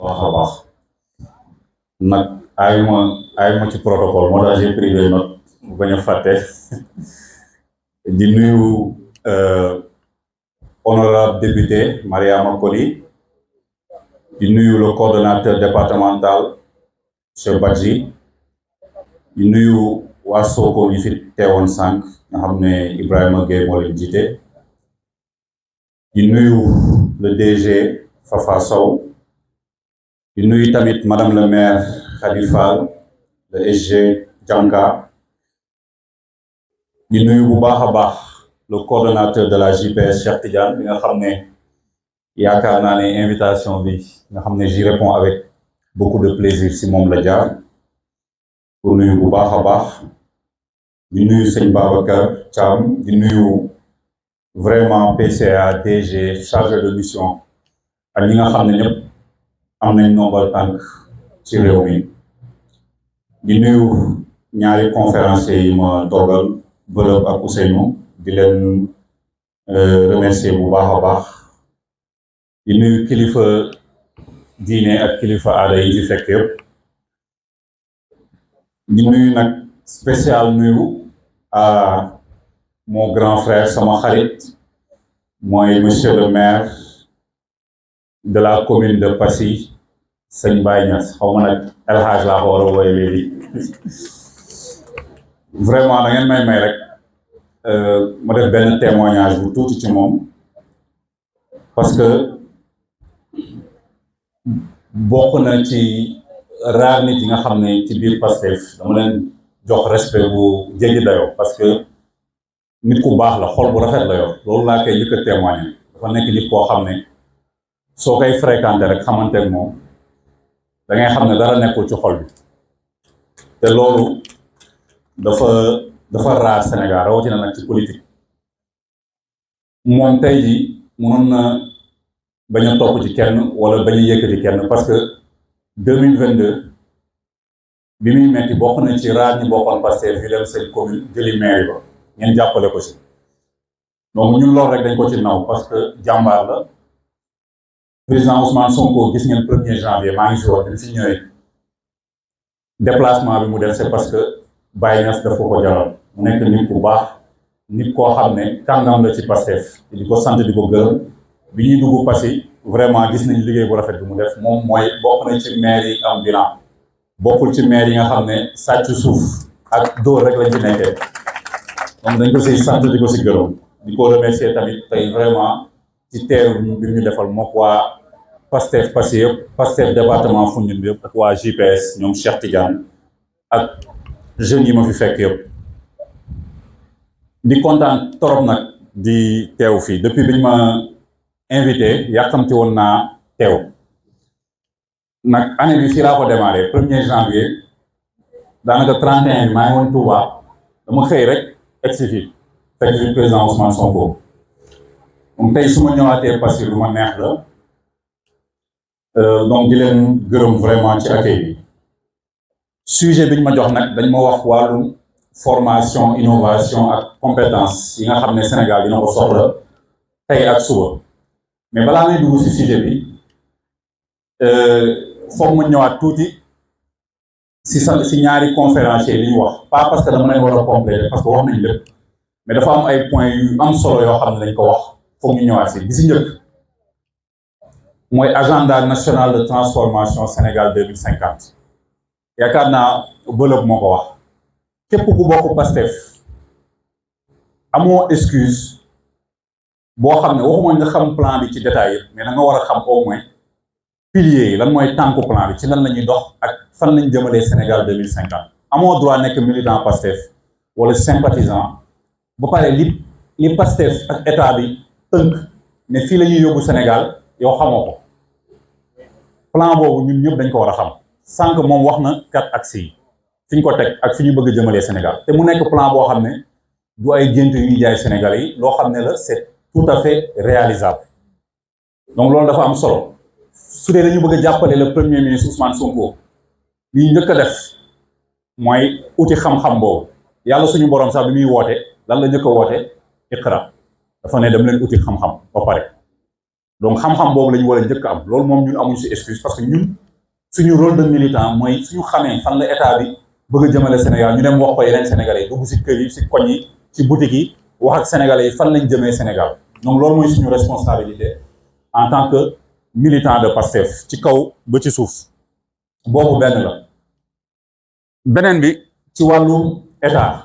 baax a baax nag ayuma ci protocole moo tax j'ai pris des notes bu bañ a fàtte di nuyu honorable député Mariama Koli di nuyu le coordonnateur départemental Cheikh Badji di nuyu waa Sokone yi fi teewoon sànq nga xam ne Ibrahima Gueye moo leen jiite di nuyu le DG Fafa Sow di nuyu tamit madame le maire Khady Fall le SG Dianka di nuyu bu baax a baax le coordonnateur de la JPS Cheikh Tidiane bi nga xam ne yaakaar naa ne invitation bi nga xam ne j'y réponds avec beaucoup de plaisir si moom la jaar pour nuyu bu baax a baax di nuyu sëñ Babacar Thiam di nuyu vraiment PCA DG chargé de mission ak ñi nga xam ne ñëpp am nañ nombal tànk ci réew mi di nuyu ñaari conférenciers yi ma toogal Bërëb ak Ousseynou di leen remercier bu baax a baax di nuyu kilifa diine ak kilifa aada yi fi fekk yëpp di nuyu nag spécial nuyu à mon grand frère sama xarit mooy monsieur le maire de la commune de Passy sëñ Baye Niass xaw ma nag El Hadj laa ko war a wooye léegi vraiment da ngeen may rek ma def benn témoignage bu tuuti ci moom parce que bokk na ci rare nit yi nga xam ne ci biir Pastef dama leen jox respect bu jéggi dayoo parce que nit ku baax la xol bu rafet la yor loolu laa koy njëkk a témoigner dafa nekk nit koo xam ne soo koy fréquenté rek xamante ak moom da ngay xam ne dara nekkul ci xol bi te loolu dafa raar Sénégal rawatina nag ci politique moom tey jii mënoon na bañ a topp ci kenn wala bañ a yëkkati kenn parce que 2022 bi muy metti bokk na ci raar ñi bokkoon Pastef yu dem seen commune jëli mairie ba ngeen jàppale ko si donc ñun loolu rek dañ ko ci naw parce que jàmbaar la président Ousmane Sonko gis ngeen 1er janvier maa ngi fi wax bi fi ñëwee déplacement bi mu def c'est parce que Baye Niass daf ko jaral mu nekk nit ku baax nit koo xam ne kàngam la ci Pastef di ko sant di ko gërëm bi ñuy dugg Passy vraiment gis nañ liggéey bu rafet bi mu def moom mooy bokk na ci maire yi am bilan bokkul ci maire yi nga xam ne sàcc suuf ak dóor rek lañ ci nekkee donc dañ ko siy sant di ko si gërëm di ko remercier tamit tey vraiment ci teeru bi ñu defal mook waa Pastef Passy yëpp Pastef département Foundiougne bi yëpp ak waa JPS ñoom Cheikh Tidiane ak jeunes yi ma fi fekk yëpp di kontaan torop nag di teew fii depuis biñ ma invité yàkkamti woon naa teew nag année bi fii laa ko démarré 1er janvier daanaka 31 bi maa ngi woon Touba dama xëy rek egsi fii fekk fi président Ousmane Sonko donc tey su ma ñëwaatee Passy lu ma neex la donc di leen gërëm vraiment ci accueil bi sujet bi ñu ma jox nag dañ ma wax wàllum formation innovation ak compétence yi nga xam ne Sénégal dina ko soxla tey ak suba mais balaa may dugg ci sujet bi foog ma ñëwaat tuuti si ñaari conférenciers li ñu wax pas parce que dama leen war a compléter parce que wax nañ lépp mais dafa am ay points yu am solo yoo xam ne dañ ko wax foog ñu ñëwaat si bi si njëkk mooy agenda national de transformation Sénégal 2050 yaakaar naa bëlëb moo ko wax képp ku bokk Pastef amoo excuse boo xam ne waxuma nga xam plan bi ci détail yëpp mais da nga war a xam au moins piliers yi lan mooy tànku plan bi ci lan la ñuy dox ak fan lañ jëmalee Sénégal 2050 amoo droit nekk militant Pastef wala sympathisant ba pare li Pastef ak état bi tënk ne fii la ñuy yóbbu Sénégal yow xamoo ko plan boobu ñun ñëpp dañ ko war a xam sànq moom wax na 4 axes yi fi ñu ko teg ak fi ñu bëgg a jëmalee Sénégal te mu nekk plan boo xam ne du ay gént yu ñuy jaay Sénégalais yi loo xam ne la c'est tout à fait réalisable donc loolu dafa am solo su dee dañu bëgg a jàppale le premier ministre Ousmane Sonko li ñu njëkk a def mooy uti xam-xam boobu yàlla suñu borom sax bi muy woote lan la njëkk a woote iqra dafa ne dem leen uti xam-xam ba pare donc xam-xam boobu la ñu war a njëkk am loolu moom ñun amuñu si excuse parce que ñun suñu rôle de militant mooy suñu xamee fan la état bi bëgg a jëmale Sénégal ñu dem wax ko yeneen Sénégalais yi dugg si kër yi si koñ yi si boutique yi wax ak Sénégalais yi fan lañ jëmee Sénégal donc loolu mooy suñu responsabilité en tant que militant de Pastef ci kaw ba ci suuf boobu benn la. beneen bi ci wàllu état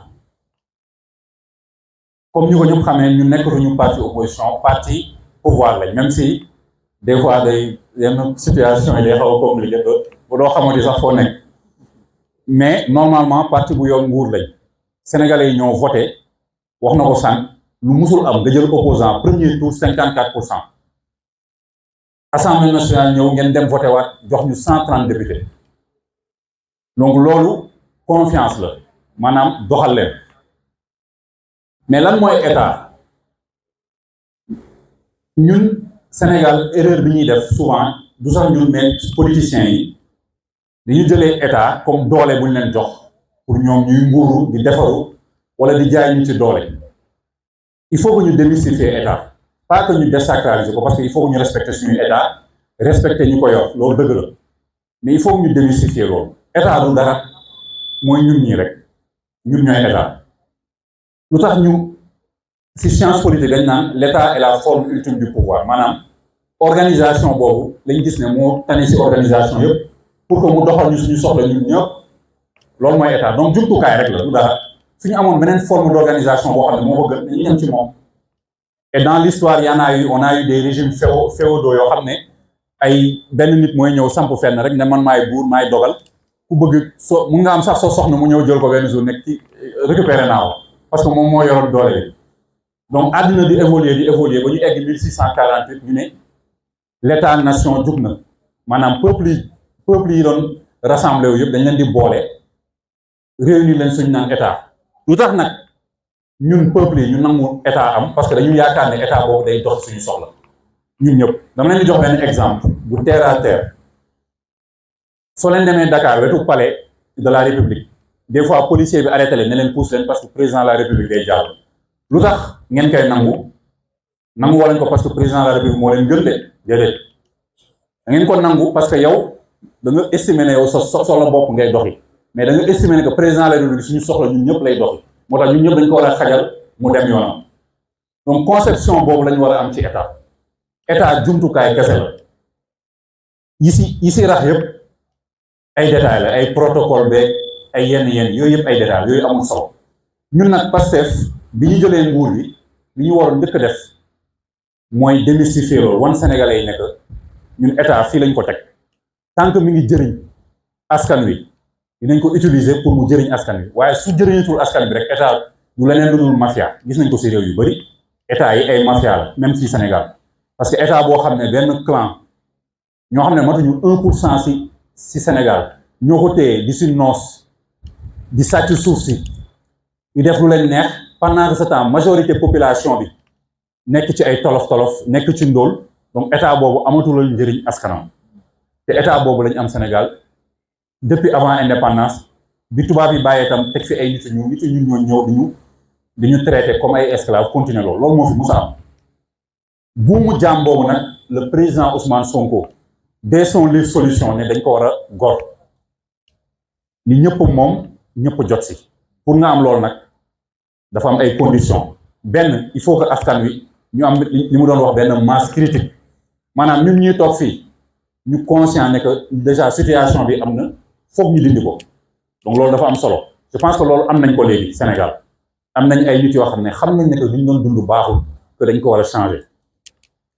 comme ñu ko ñëpp xamee ñu nekkatuñu parti opposition parti pouvoir lañ même si des fois day yenn situation yi day xaw a compliqué ba doo xamante sax foo nekk mais normalement parti bu yor nguur lañ sénégalais yi ñoo voté wax na ko sànq lu musul am nga jël opposant premier tour 54%. Assemblée nationale ñëw ngeen dem voté waat jox ñu 130 députés donc loolu confiance la maanaam doxal leen mais lan mooy état ñun Sénégal erreur bi ñuy def souvent du sax ñun mais politiciens yi dañu jëlee état comme doole bu ñu leen jox pour ñoom ñuy nguuru di defaru wala di jaay ñu ci doole il faut que ñu démystifier état pas que ñu désacraliser ko parce que il faut que ñu respecter suñu état respecter ñu ko yor loolu dëgg la mais il faut que ñu démystifier loolu état du dara mooy ñun ñii rek ñun ñooy état lu tax ñu ci science politique dañ naan l'état est la forme ultime du pouvoir maanaam organisation boobu lañ gis ne moo tane ci organisation yëpp pour que mu doxal ñu suñu soxla ñun ñëpp loolu mooy état donc jumtukaay rek la du dara suñu amoon beneen forme d'organisation boo xam ne moo ko gën dañuy dem ci moom et dans l'histoire on a eu des régimes féodaux yoo xam ne ay benn nit mooy ñëw samp fenn rek ne man maay buur maay dogal ku bëgg mun nga am sax soo soxna mu ñëw jël ko benn jour nekk ci récupéré naa ko parce que moom moo yoroon doole bi donc àddina di évoluer ba ñu egg 1648 ñu ne l'état nation jug na maanaam peuple yi doon rassemblé wu yëpp dañ leen di boole réunir leen suñu naan état lu tax nag ñun peuple yi ñu nangu état am parce que dañu yaakaar ne état boobu day dox suñu soxla ñun ñëpp dama leen di jox benn exemple bu terre à terre soo leen demee Dakar wetu palais de la République des fois policier bi arrêté leen ne leen pousse leen parce que président de la République day jàll lu tax ngeen koy nangu walañ ko parce que président de la République moo leen gën de déedéet da ngeen ko nangu parce que yow da nga estimer ne yow sa soxla bopp ngay doxi mais da nga estimer ne que président de la République suñu soxla ñun ñëpp lay doxi moo tax ñun ñëpp dañ ko war a xajal mu dem yoonam donc conception boobu la ñu war a am ci état jumtukaay kese la yi si rax yëpp ay détails la ay protocole beeg ay yenn yooyu yëpp ay détails yooyu amul solo ñun nag Pastef bi ñu jëlee nguur bi li ñu waroon njëkk a def mooy démystifier loolu wan Sénégalais yi nekk ñun état fii lañ ko teg tant que mi ngi jëriñ askan wi dinañ ko utiliser pour mu jëriñ askan wi waaye su jëriñatul askan bi rek état du leneen lu dul mafia gis nañ ko si réew yu bëri état yi ay mafia la même fii Sénégal parce que état boo xam ne benn clan ñoo xam ne matuñu 1% si Sénégal ñoo ko téye di si noos di sàcc suuf si di def lu leen neex pendant ce temps majorité population bi nekk ci ay tolof-tolof nekk ci ndóol donc état boobu amatul njëriñ askanam te état boobu lañu am Sénégal depuis avant indépendance bi tubaab yi bàyyee tam teg fi ay nit ñun ñoo ñëw di ñu traité comme ay esclaves continuer loolu moo fi musa am buumu jaam boobu nag le président Ousmane Sonko dès son livre solution ne dañ ko war a gor ni ñëpp moom ñëpp jot si pour nga am loolu nag dafa am ay conditions benn il faut que askan wi ñu am li mu doon wax benn masse critique maanaam ñun ñuy toog fii ñu conscient ne que déjà situation bi am na foog ñu dindi ko donc loolu dafa am solo je pense que loolu am nañ ko léegi Sénégal am nañ ay nit yoo xam ne xam nañ ne que liñ doon dund baaxul que dañ ko war a changer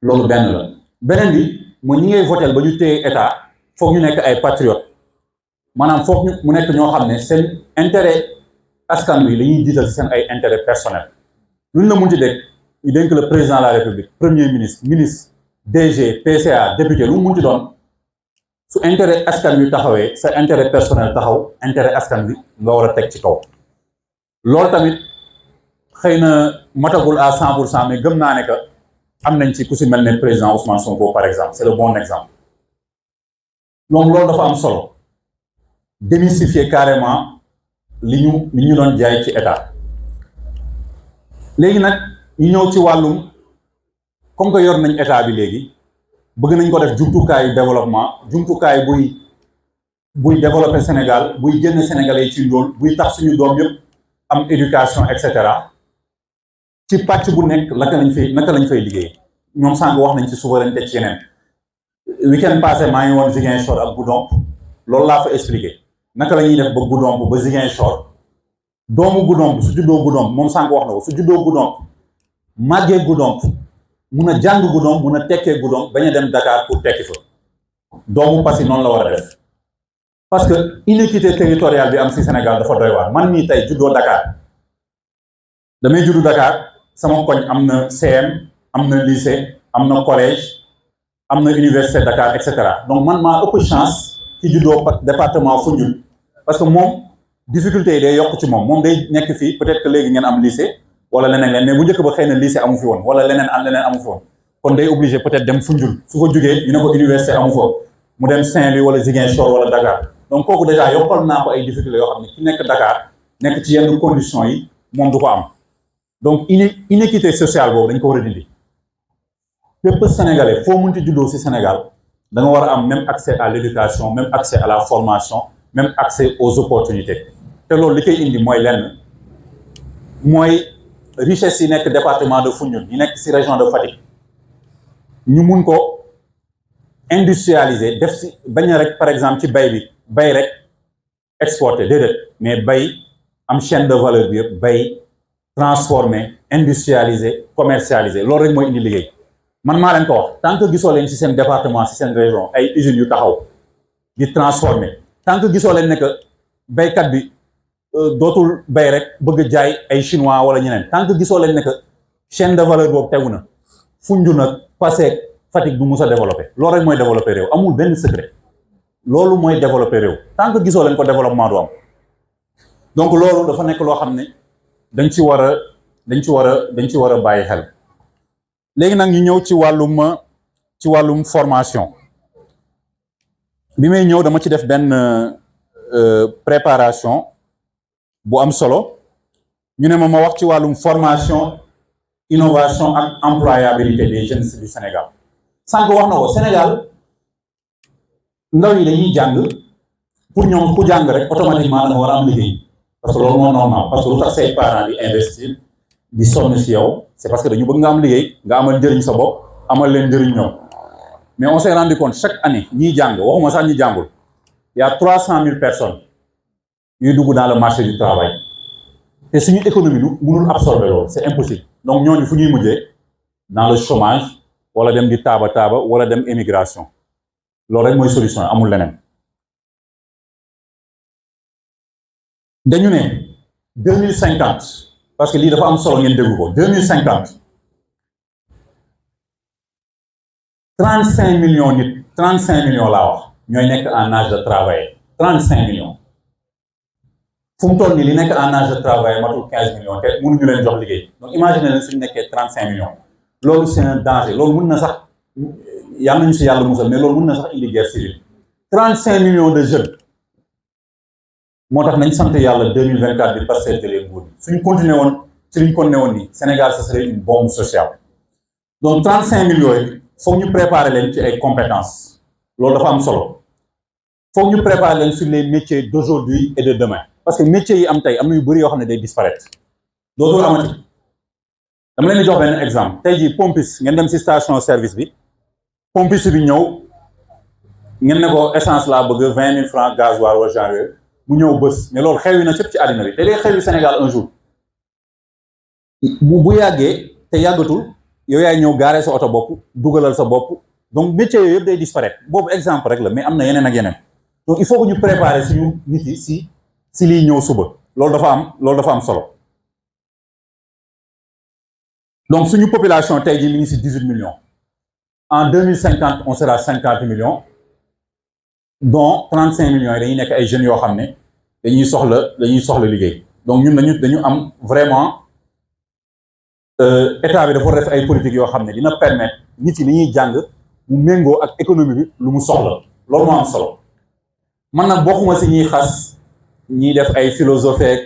loolu benn la beneen bi mooy ñi ngay votel ba ñu téye état foog ñu nekk ay patriotes maanaam foog ñu mu nekk ñoo xam ne seen intérêt askan wi la ñuy jiital ci seen ay intérêt personnel luñ la munti dégg ñu dénk le président de la République premier ministre DG PCA député lu mu munti doon su intérêt askan wi taxawee sa intérêt personnel taxaw intérêt askan wi nga war a teg ci kaw loolu tamit xëy na matagul à 100% mais gëm naa ne que am nañ ci ku si mel ne président Ousmane Sonko par exemple c'est le bon exemple donc loolu dafa am solo démystifier carrément li ñu doon jaay ci état léegi nag ñu ñëw ci wàllum comme que yor nañ état bi léegi bëgg nañ ko def jumtukaayu développement jumtukaay buy développer Sénégal buy génn Sénégalais yi ci ndóol buy tax suñu doom yëpp am éducation et cetera ci pàcc bu nekk naka lañ fay liggéey ñoom sànq wax nañ ci souveraineté ci yeneen week-end passé maa ngi woon Ziguinchor ak Goudomp loolu laa fa expliqué naka la ñuy def ba Goudomp ba Ziguinchor doomu Goudomp su juddoo Goudomp moom sànq wax na ko su juddoo Goudomp màggee Goudomp mun a jàng Goudomp mun a tekkee Goudomp bañ a dem Dakar pour tekki fa doomu Passy noonu la war a def parce que inéquité territoriale bi am ci Sénégal dafa doy waar man mii tey juddoo Dakar damay juddu Dakar sama koñ am na CM am na lycée am na collège am na université Dakar et cetera donc man maa ëpp chance ci juddoo département Foundiougne parce que moom difficulté yi day yokk ci moom day nekk fii peut-être que léegi ngeen am lycée wala leneen mais bu njëkk ba xëy na lycée amu fi woon wala leneen amu fi woon kon day obligé peut-être dem Foundiougne su ko jugee ñu ne ko université amu fa mu dem Saint-Louis wala Ziguinchor wala Dakar donc kooku déjà yokkal naa ko ay difficultés yoo xam ne ki nekk Dakar nekk ci yenn conditions yi moom du ko am donc inéquité sociale boobu dañ ko war a dindi bépp Sénégalais foo mënti juddoo ci Sénégal da nga war a am même accès à l'éducation même accès à la formation même accès aux opportunités te loolu li koy indi mooy lenn mooy richesse yi nekk département de Foundiougne yi nekk ci région de Fatick ñu mun ko industrialiser def ci bañ a rek par exemple ci bay rek exporter déedéet mais bay am chaîne de valeur bi yëpp bay transformer industrialiser commercialiser loolu rek mooy indi liggéey man maa leen ko wax tant que gisoo leen ci seen département ci seen région ay usines yu taxaw di transformer tant que gisoo leen ne que baykat bi dootul bay rek bëgg jaay ay chinois wala ñeneen tant que gisoo leen ne que chaîne de valeur boobu tegu na Foundiougne nag Passy Fatick du mus a développé loolu rek mooy développé réew amul benn secret loolu mooy développé réew tant que gisoo leen ko développement du am donc loolu dafa nekk loo xam ne dañ ci war a bàyyi xel léegi nag ñu ñëw ci wàllum formation bi may ñëw dama ci def benn préparation bu am solo ñu ne ma wax ci wàllum formation innovation ak employabilité des jeunes du Sénégal sànq wax na ko Sénégal ndaw yi dañuy jàng pour ñoom ku jàng rek automatiquement da nga war a am liggéey parce que loolu moo normal parce que lu tax say parents di investir di sonn si yow c'est parce que dañu bëgg nga am liggéey nga amal njëriñ sa bopp amal leen njëriñ ñoom mais on s'est rendu compte chaque année ñiy jàng waxuma sax ñi jàngul y a 300 000 personnes yuy dugg dans le marché du travail te suñu économie du mënul absorber loolu c'est impossible donc ñooñu fu ñuy mujjee dans le chômage wala dem di taaba wala dem émigration loolu rek mooy solution amul leneen dañu ne 2050 parce que lii dafa am solo ngeen déglu ko 2050 35 millions nit 35 millions laa wax ñooy nekk en âge de travailler 35 millions fu mu toll nii li nekk en âge de travailler matul 15 millions te mënuñu leen jox liggéey donc imaginez leen suñu nekkee 35 millions loolu c'est un danger loolu mën na sax yàlla nañu si yàlla musal mais loolu mën na sax indi guerre civile 35 millions de jeunes moo tax nañ sant yàlla 2024 bi Pastef jëlee nguur suñ continuer woon ci liñ continuer woon nii Sénégal ce serait une bombe sociale donc 35 millions yi foog ñu préparer leen ci ay compétences loolu dafa am solo foog ñu préparer leen sur les métiers d'aujourd'hui et de demain parce que métiers yi am tey am na yu bëri yoo xam ne day disparaître dootul amati dama leen di jox benn exemple tey jii pompiste ngeen dem ci station service bi pompiste bi ñëw ngeen ne ko essence laa bëgg 20 000 francs gasoil wala genre yooyu mu ñëw bés mais loolu xewi na cëpp ci àddina bi te day xewi Sénégal un jour bu yàggee te yàggatul yow yaay ñëw gaaree sa oto bopp dugalal sa bopp donc métiers yooyu yëpp day disparaître boobu exemple rek la mais am na yeneen ak yeneen donc il faut que ñu préparer suñu nit yi si liy ñëw suba loolu dafa am solo donc suñu population tey jii mi ngi si 18 millions en 2050 on sera 50 millions dont 35 millions yi dañuy nekk ay jeunes yoo xam ne dañuy soxla liggéey donc ñun dañu am vraiment état bi dafa def ay politique yoo xam ne dina permettre nit yi li ñuy jàng mu méngoo ak économie bi lu mu soxla loolu moo am solo man nag bokkuma si ñuy xas ñiy def ay philosophie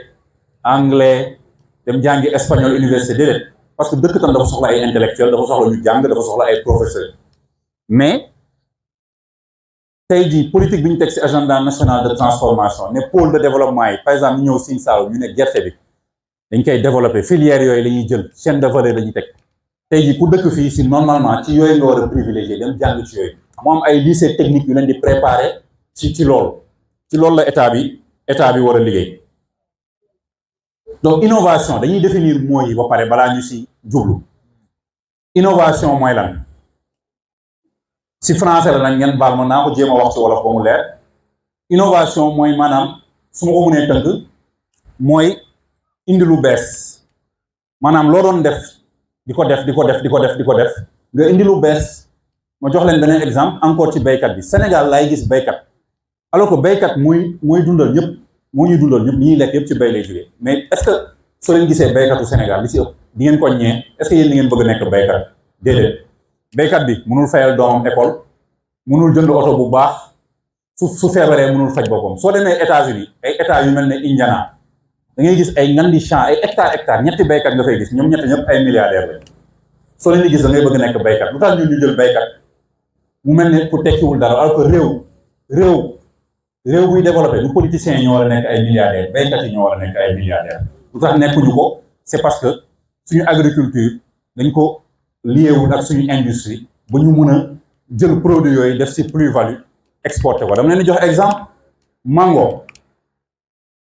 anglais dem jàngi espagnol université déedéet parce que dëkk tam dafa soxla ay intellectuel dafa soxla ñu jàng dafa soxla ay professeur mais tey jii politique bi ñu teg ci agenda national de transformation ne pôle de développement yi par exemple ñu ñëw Sine Saalum ñu ne gerte bi dañ koy développer filière yooyu la ñuy jël chaîne de valeur la ñuy teg tey jii ku dëkk fii ci normalement ci yooyu nga war a privilégié dem jàng ci yooyu mu am ay lycée technique yu leen di préparer ci loolu la état bi war a liggéey. Donc innovation dañuy définir mooy ba pare balaa ñu ci jublu innovation mooy lan ci français la nag ngeen baal ma naa ko jéem a wax ci wolof ba mu leer innovation mooy maanaam su ma ko mënee tënk mooy indi lu bees maanaam loo doon def di ko def nga indi lu bees. ma jox leen beneen exemple encore ci béykat bi Sénégal laay gis béykat alors que béykat mooy dundal ñëpp moo ñuy dundal ñëpp li ñuy lekk yëpp ci béy lay jógee mais est-ce que soo leen gisee béykatu Sénégal li ci ëpp di ngeen ko ñee est-ce que yéen di ngeen bëgg a nekk béykat déedéet béykat bi mënul fayal doomam école mënul jënd oto bu baax su feebaree mënul faj boppam soo demee États-Unis ay états yu mel ne Indiana da ngay gis ay ngandi champ ay hectare ñetti béykat nga fay gis ñoom ñëpp ay milliardaires lañ soo leen di gis da ngay bëgg nekk béykat lu tax ñu jël béykat mu mel ne ku tekkiwul dara alors que réew buy développé du politiciens yi ñoo war a nekk ay milliardaires béykat yi ñoo war a nekk ay milliardaires lu tax nekkuñu ko c'est parce que suñu agriculture dañ ko liéwul ak suñu industrie ba ñu mun a jël produit yooyu def ci plus-value exporté ko dama leen di jox exemple mango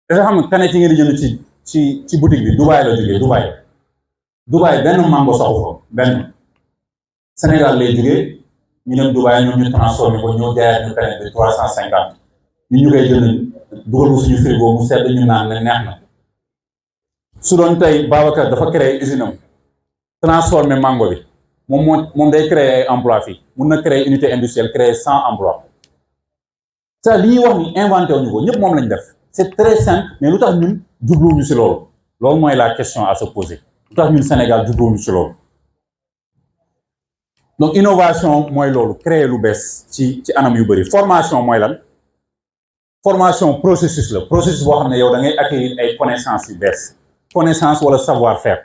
dafa xam ne canette yi ngeen di jënd ci boutique bi Dubaï la jógee Dubaï benn mango saxu fa benn Sénégal lay jógee ñu dem Dubaï ñoom ñu transformé ko ñoo jaayaat ñu canette bi 350 ñu koy jënd dugal ko suñu frigo mu sedd ñu naan ne neex na su doon tey Babacar dafa créer usine am transformé mango bi moom day créer ay emploi fii mun na créer unité industrielle créer 100 emplois ça li ñuy wax ni inventé wuñu ko ñëpp moom lañ def c'est très simple mais lu tax ñun jubluwuñu ci loolu mooy la question à se poser lu tax ñun Sénégal jubluwuñu ci loolu donc innovation mooy loolu créer lu bees ci anam yu bëri formation mooy lan formation processus la processus boo xam ne yow da ngay acquérir ay connaissances yu bees connaissance wala savoir faire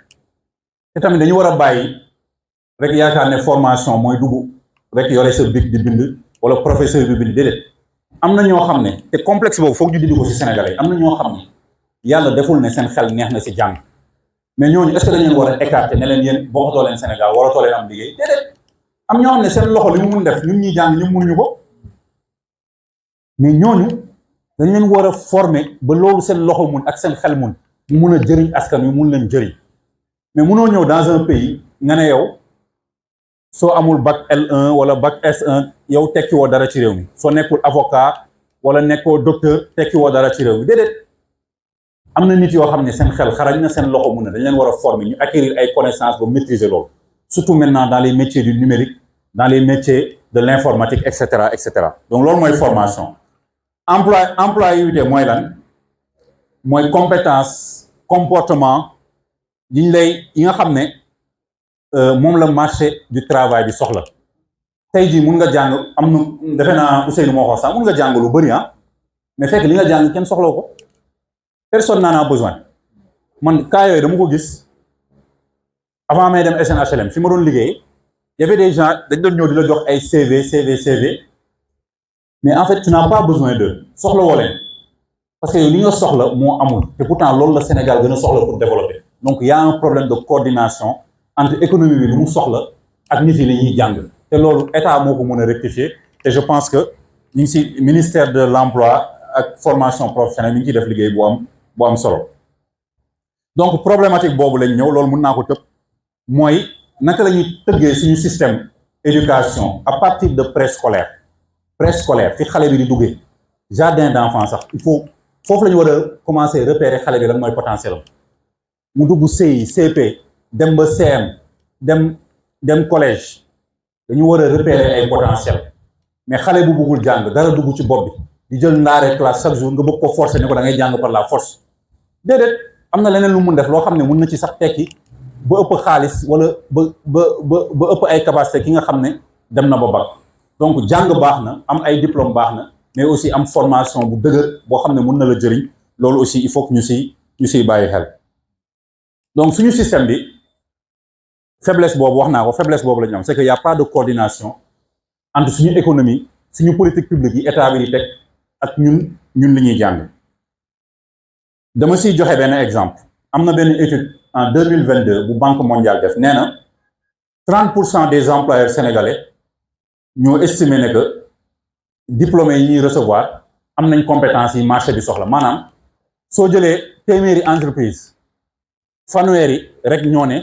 te tamit dañu war a bàyyi rek yaakaar ne formation mooy dugg rek yore sa bic di bind wala professeur bi bind déedéet am na ñoo xam ne te complexe boobu foog ñu dindi ko ci Sénégalais am na ñoo xam ne yàlla deful ne seen xel neex na ci jàng mais ñooñu est-ce que dañ leen war a écarter ne leen yéen bokkatoo leen Sénégal waratoo leen am liggéey déedéet am ñoo xam ne seen loxo li mu mun def ñun ñuy jàng ñu mënuñu ko mais ñooñu dañ leen war a former ba loolu seen loxo mun ak seen xel mun mu mun a jëriñ askan wi mun leen jëriñ mais munoo ñëw dans un pays nga ne yow soo amul bac L1 wala bac S1 yow tekki woo dara ci réew mi soo nekkul avocat wala nekkoo docteur tekki woo dara ci réew mi déedéet am na nit yoo xam ne seen xel xarañ na seen loxo mun na dañ leen war a former ñu acquérir ay connaissances ba maîtriser loolu surtout maintenant dans les métiers du numérique dans les métiers de l'informatique et cetera donc loolu mooy formation employabilité mooy lan mooy compétence comportement yi nga xam ne moom la marché du travail bi soxla tey jii mun nga jàng am na defe naa Ousseynou moo wax sax mun nga jàng lu bëri mais fekk li nga jàng kenn soxla ko personne n'en a besoin man cas yooyu dama ko gis avant may dem SNHLM fi ma doon liggéey y avait des gens dañ doon ñëw di la jox ay CV mais en fait tu n'as pas besoin d'eux soxla woo leen parce que yow li nga soxla moo amul te pourtant loolu la Sénégal gën a soxla pour développer donc il y a un problème de coordination entre économie bi lu mu soxla ak nit yi li ñuy jàng te loolu état moo ko mën a rectifier et je pense que ñu ngi ci ministère de l'emploi ak formation professionnelle ñu ngi ciy def liggéey bu am solo donc problématique boobu lañ ñëw loolu mën naa ko tëb mooy naka la ñuy tëggee suñu système éducation à partir de préscolaire fi xale bi di duggee jardin d'enfants sax il faut foofu la ñu war a commencer repérer xale bi lan mooy potentiel am mu dugg CI CP dem ba CM dem collège dañu war a repérer ay potentiel mais xale bu bëggul jàng dara dugg ci bopp bi di jël ndaare classe chaque jour nga bëgg ko forcer ne ko da ngay jàng par la force déedéet am na leneen lu mun def loo xam ne mun na ci sax tekki ba ëpp xaalis wala ba ëpp ay capacité ki nga xam ne dem na ba bac donc jàng baax na am ay diplôme baax na mais aussi am formation bu dëgër boo xam ne mun na la jëriñ loolu aussi il faut que ñu siy bàyyi xel donc suñu système bi faiblesse boobu wax naa ko faiblesse boobu la ñu am c'est que y a pas de coordination entre suñu économie suñu politique publique yi état bi di teg ak ñun li ñuy jàng. dama siy joxe benn exemple am na benn étude en 2022 bu Banque mondiale def nee na 30% des employeurs sénégalais ñoo estimé ne que diplômés yi ñuy recevoir am nañ compétence yi marché bi soxla maanaam soo jëlee téeméeri entreprise fanweeri rek ñoo ne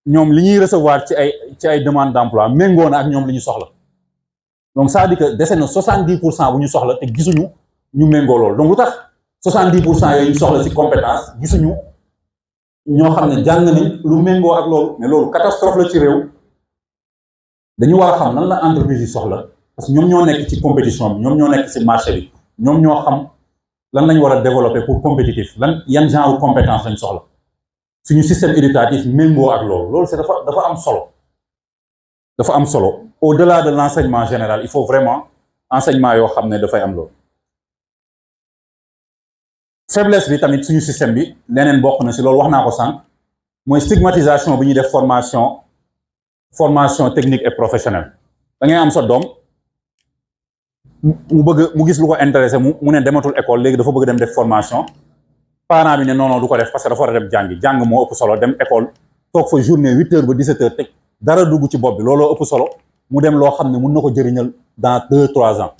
ñoom li ñuy recevoir ci ay demande d'emploi méngoo na ak ñoom li ñu soxla donc ça veut dire que dese na 70% bu ñu soxla te gisuñu ñu méngoo loolu donc lu tax 70% yooyu ñu soxla ci compétence gisuñu ñoo xam ne jàng nañ lu méngoo ak loolu mais loolu catastrophe la ci réew. dañu war a xam lan la entreprise yi soxla parce que ñoom ñoo nekk ci compétition bi ñoom ñoo nekk ci marché bi ñoom ñoo xam lan lañ war a développer pour compétitif lan yan genre compétence lañ soxla suñu système éducatif méngoo ak loolu c'est dafa am solo au-delà de l'enseignement général il faut vraiment enseignement yoo xam ne dafay am loolu. faiblesse bi tamit suñu système bi leneen bokk na ci loolu wax naa ko sànq mooy stigmatisation bi ñuy def formation technique et professionnelle da ngay am sa doom mu gis lu ko intéressé mu ne dematul école léegi dafa bëgg dem def formation parent bi ne non du ko def parce que dafa war a dem jàng moo ëpp solo dem école toog fa journée 8h ba 17h teg dara dugg ci bopp bi looloo ëpp solo mu dem loo xam ne mun na ko jëriñal dans 2-3 ans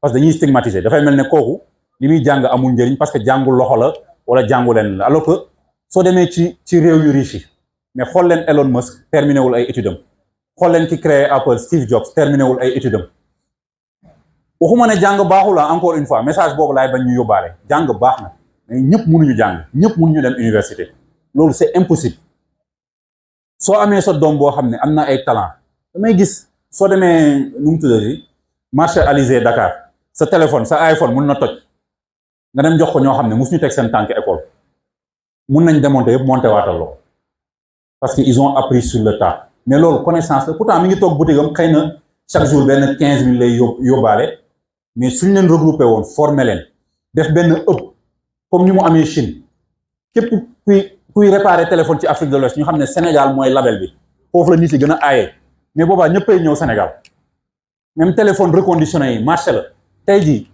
parce que dañuy stigmatiser dafay mel ne kooku li muy jàng amul njëriñ parce que jàngul loxo la wala jàngu leen la alors que soo demee ci réew yu riche yi mais xool leen Elon Musk terminé wul ay études am xool leen ki créé Apple Steve Jobs terminé wul ay études am waxuma ne jàng baaxul la encore une fois message boobu laay bañ ñu yóbbaale jàng baax na mais ñëpp mënuñu jàng ñëpp mënuñu dem université loolu c'est impossible soo amee sa doom boo xam ne am na ay talent damay gis soo demee nu mu tuddati marché Alizé Dakar sa téléphone sa iPhone mun na toj nga dem jox ko ñoo xam ne mosuñu teg seen tànk école mun nañ démonter yëpp monter waatal loo parce que ils ont appris sur le tas mais loolu connaissance la pourtant mi ngi toog boutique am xëy na chaque jour benn 15 000 lay yóbbaale mais suñ leen regroupé woon former leen def benn ëpp comme ni mu amee Chine képp kuy réparer téléphone ci Afrique de l'Ouest ñu xam ne Sénégal mooy label bi foofu la nit yi gën a aaye mais boobaa ñëppay ñëw Sénégal même téléphone reconditionné yi marché la tey jii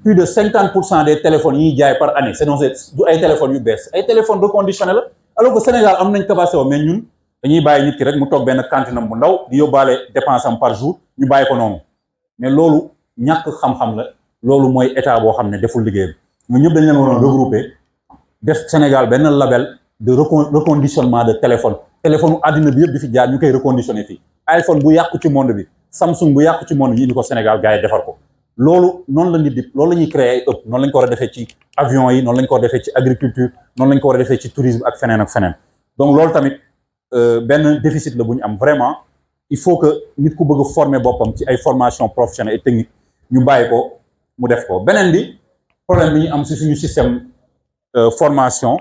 plus de 50% des téléphones yi ñuy jaay par année c'est non du ay téléphones yu bees ay téléphones reconditionné la alors que Sénégal am nañ capacité mais ñun dañuy bàyyi nit ki rek mu toog benn cantine bu ndaw di yóbbaale dépense am par jour ñu bàyyi ko noonu mais loolu ñàkk xam-xam la loolu mooy état boo xam ne deful liggéeyam ñun ñëpp dañ leen waroon regrouper def Sénégal benn label de reconditionnement de téléphone u àddina bi yëpp di fi jaar ñu koy reconditionné fii iPhone bu yàqu ci monde bi Samsung bu yàqu ci monde bi ñu indi ko Sénégal gars yi defar ko loolu noonu la nit di loolu la ñuy créer ay ëpp noonu lañ ko war a defee ci avion yi noonu lañ ko war a defee ci agriculture noonu lañ ko war a defee ci tourisme ak feneen donc loolu tamit benn déficit la bu ñu am vraiment il faut que nit ku bëgg a former boppam ci ay formation professionnelle et technique ñu bàyyi ko mu def ko beneen bi problème bi ñu am ci suñu système formation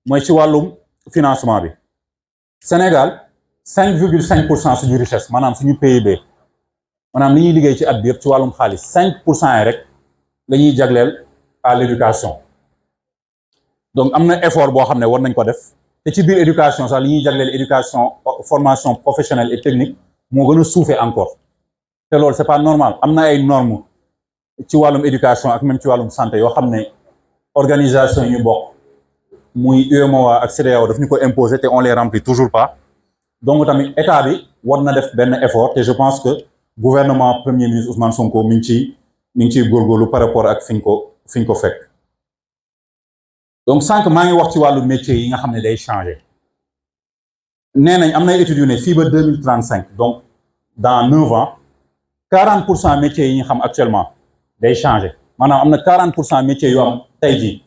mooy ci wàllum financement bi Sénégal 5,5% suñu richesse maanaam suñu PIB maanaam li ñuy liggéey ci at bi yëpp ci wàllum xaalis 5% yi rek la ñuy jagleel à l'éducation donc am na effort boo xam ne war nañ ko def te ci biir éducation sax li ñuy jagleel éducation formation professionnelle et technique moo gën a suufee encore te loolu c'est pas normal am na ay normes ci wàllum éducation ak même ci wàllum santé yoo xam ne organisation yi ñu bokk muy UEMOA ak CEDEAO daf ñu ko imposer te on les remplit toujours pas donc tamit état bi war na def benn effort te je pense que gouvernement premier ministre Ousmane Sonko mi ngi ciy góorgóorlu par rapport ak fi ñu ko fekk donc sànq maa ngi wax ci wàllu métier yi nga xam ne day changer nee nañ am na études yu ne fii ba 2035 donc dans 9 ans 40% métiers yi ñu xam actuellement day changer maanaam am na 40% métiers yu am tey jii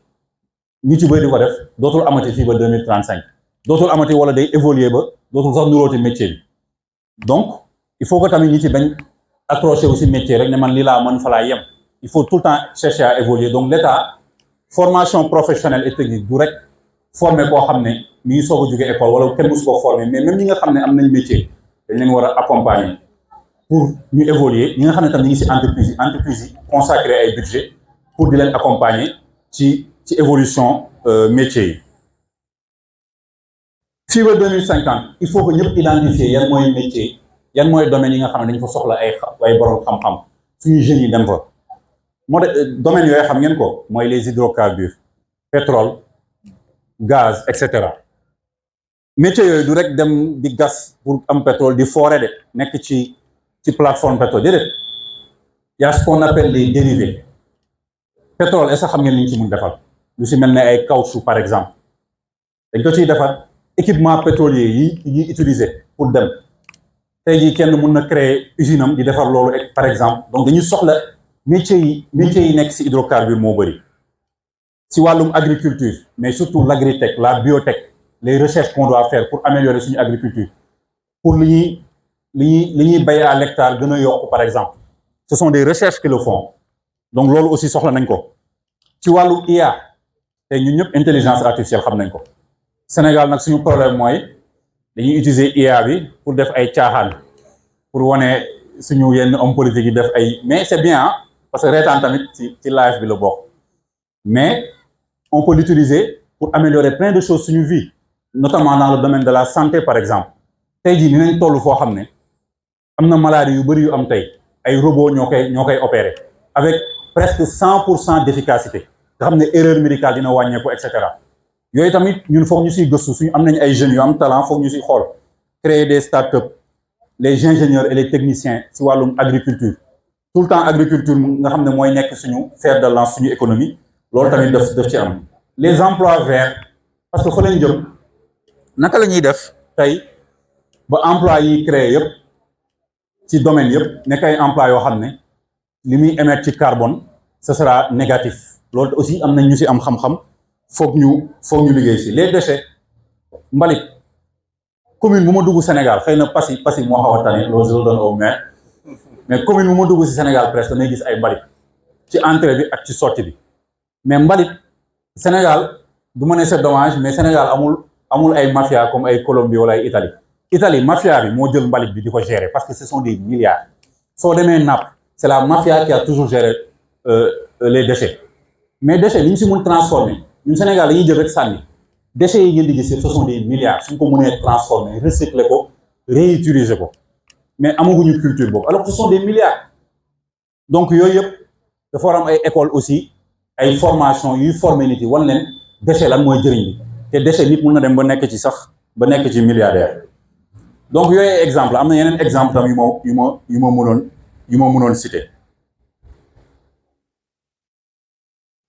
ñu ci bëri di ko def dootul amati fii ba 2035 dootul amati wala day évoluer ba dootul sax nuróoti métier bi donc il faut que tamit ñi ci bañ accroché aussi métier rek ne man lii laa mën fa laa yem il faut tout le temps chercher à évoluer donc l'État formation professionnelle et technique du rek former koo xam ne mi ngi soog a jóge école wala kenn musu koo former mais même ñi nga xam ne am nañ métier dañ leen war a accompagner pour ñu évoluer ñi nga xam ne tam ñi ngi ci entreprise yi consacrer ay budget pour di leen accompagner ci évolution métier yi fii ba 2050 il faut que ñëpp identifier yan mooy métier yan mooy domaines yi nga xam ne dañ fa soxla ay borom xam-xam suñu jeunes yi dem fa domaines yooyu xam ngeen ko mooy les hydrocarbures pétrole gaz et cetera métiers yooyu du rek dem di gas pour am pétrole di forer de nekk ci plateforme pétrole déedéet y a ce qu'on appelle les dérivés pétrole est-ce que xam ngeen li ñu ci mun defal lu si mel ne ay caoutchouc par exemple dañ ko ciy defar équipement pétrolier yi ñuy utiliser pour dem tey jii kenn mun na créer usine am di defar loolu par exemple donc dañuy soxla métiers yi nekk si hydrocarbure moo bëri si wàllum agriculture mais surtout l'agritech la biotech les recherches qu'on doit faire pour améliorer suñu agriculture pour li ñuy bay à l'hectare gën a yokk par exemple ce sont des recherches qui le font donc loolu aussi soxla nañ ko ci wàllu IA te ñun ñëpp intelligence artificielle xam nañ ko Sénégal nag suñu problème mooy dañuy utiliser IA bi pour def ay caaxaan pour wane suñu yenn homme politique yi def ay mais c'est bien parce que reetaan tamit ci live bi la bokk mais on peut l'utiliser pour améliorer plein de choses suñu vie notamment dans le domaine de la santé par exemple tey jii dinañ toll foo xam ne am na maladie yu bëri yu am tey ay robots ñoo koy opérer avec presque 100% d'efficacité nga xam ne erreur médicale dina wàññeeku et cetera yooyu tamit ñun foog ñu siy gëstu suñu am nañ ay jeunes yu am talent foog ñu siy xool créer des startups les ingénieurs et les techniciens si wàllum agriculture tout le temps agriculture nga xam ne mooy nekk suñu fer de lance suñu économie loolu tamit daf ci am les emplois verts parce que fa lañ jëm naka la ñuy def tey ba emploi yi créé yëpp ci domaine yëpp nekk ay emploi yoo xam ne li muy émettre ci carbone ce sera négatif loolu aussi am nañ ñu si am xam-xam foog ñu liggéey si les déchets mbalit commune bu ma dugg Sénégal xëy na Passy moo xaw a tane loolu je le donne au maire mais commune bu ma dugg si Sénégal presque damay gis ay mbalit ci entrée bi ak ci sortie bi mais mbalit Sénégal du ma ne c'est dommage mais Sénégal amul ay mafia comme ay Colombie wala ay Italie mafia bi moo jël mbalit bi di ko gérer parce que ce sont des milliards soo demee Naples c'est la mafia qui a toujours géré les déchets mais déchets li ñu si mun transformer ñun Sénégal dañuy jël rek sànni déchets yi ngeen di gis ce sont des milliards suñ ko mënee transformer recycler ko réutiliser ko mais amaguñu culture boobu alors que ce sont des milliards donc yooyu yëpp dafa war am ay école aussi ay formation yuy former nit yi wan leen déchet lan mooy jëriñ bi te déchet nit mun na dem ba nekk ci milliardaire donc yooyu exemple am na yeneen exemple tam yu ma mënoon citer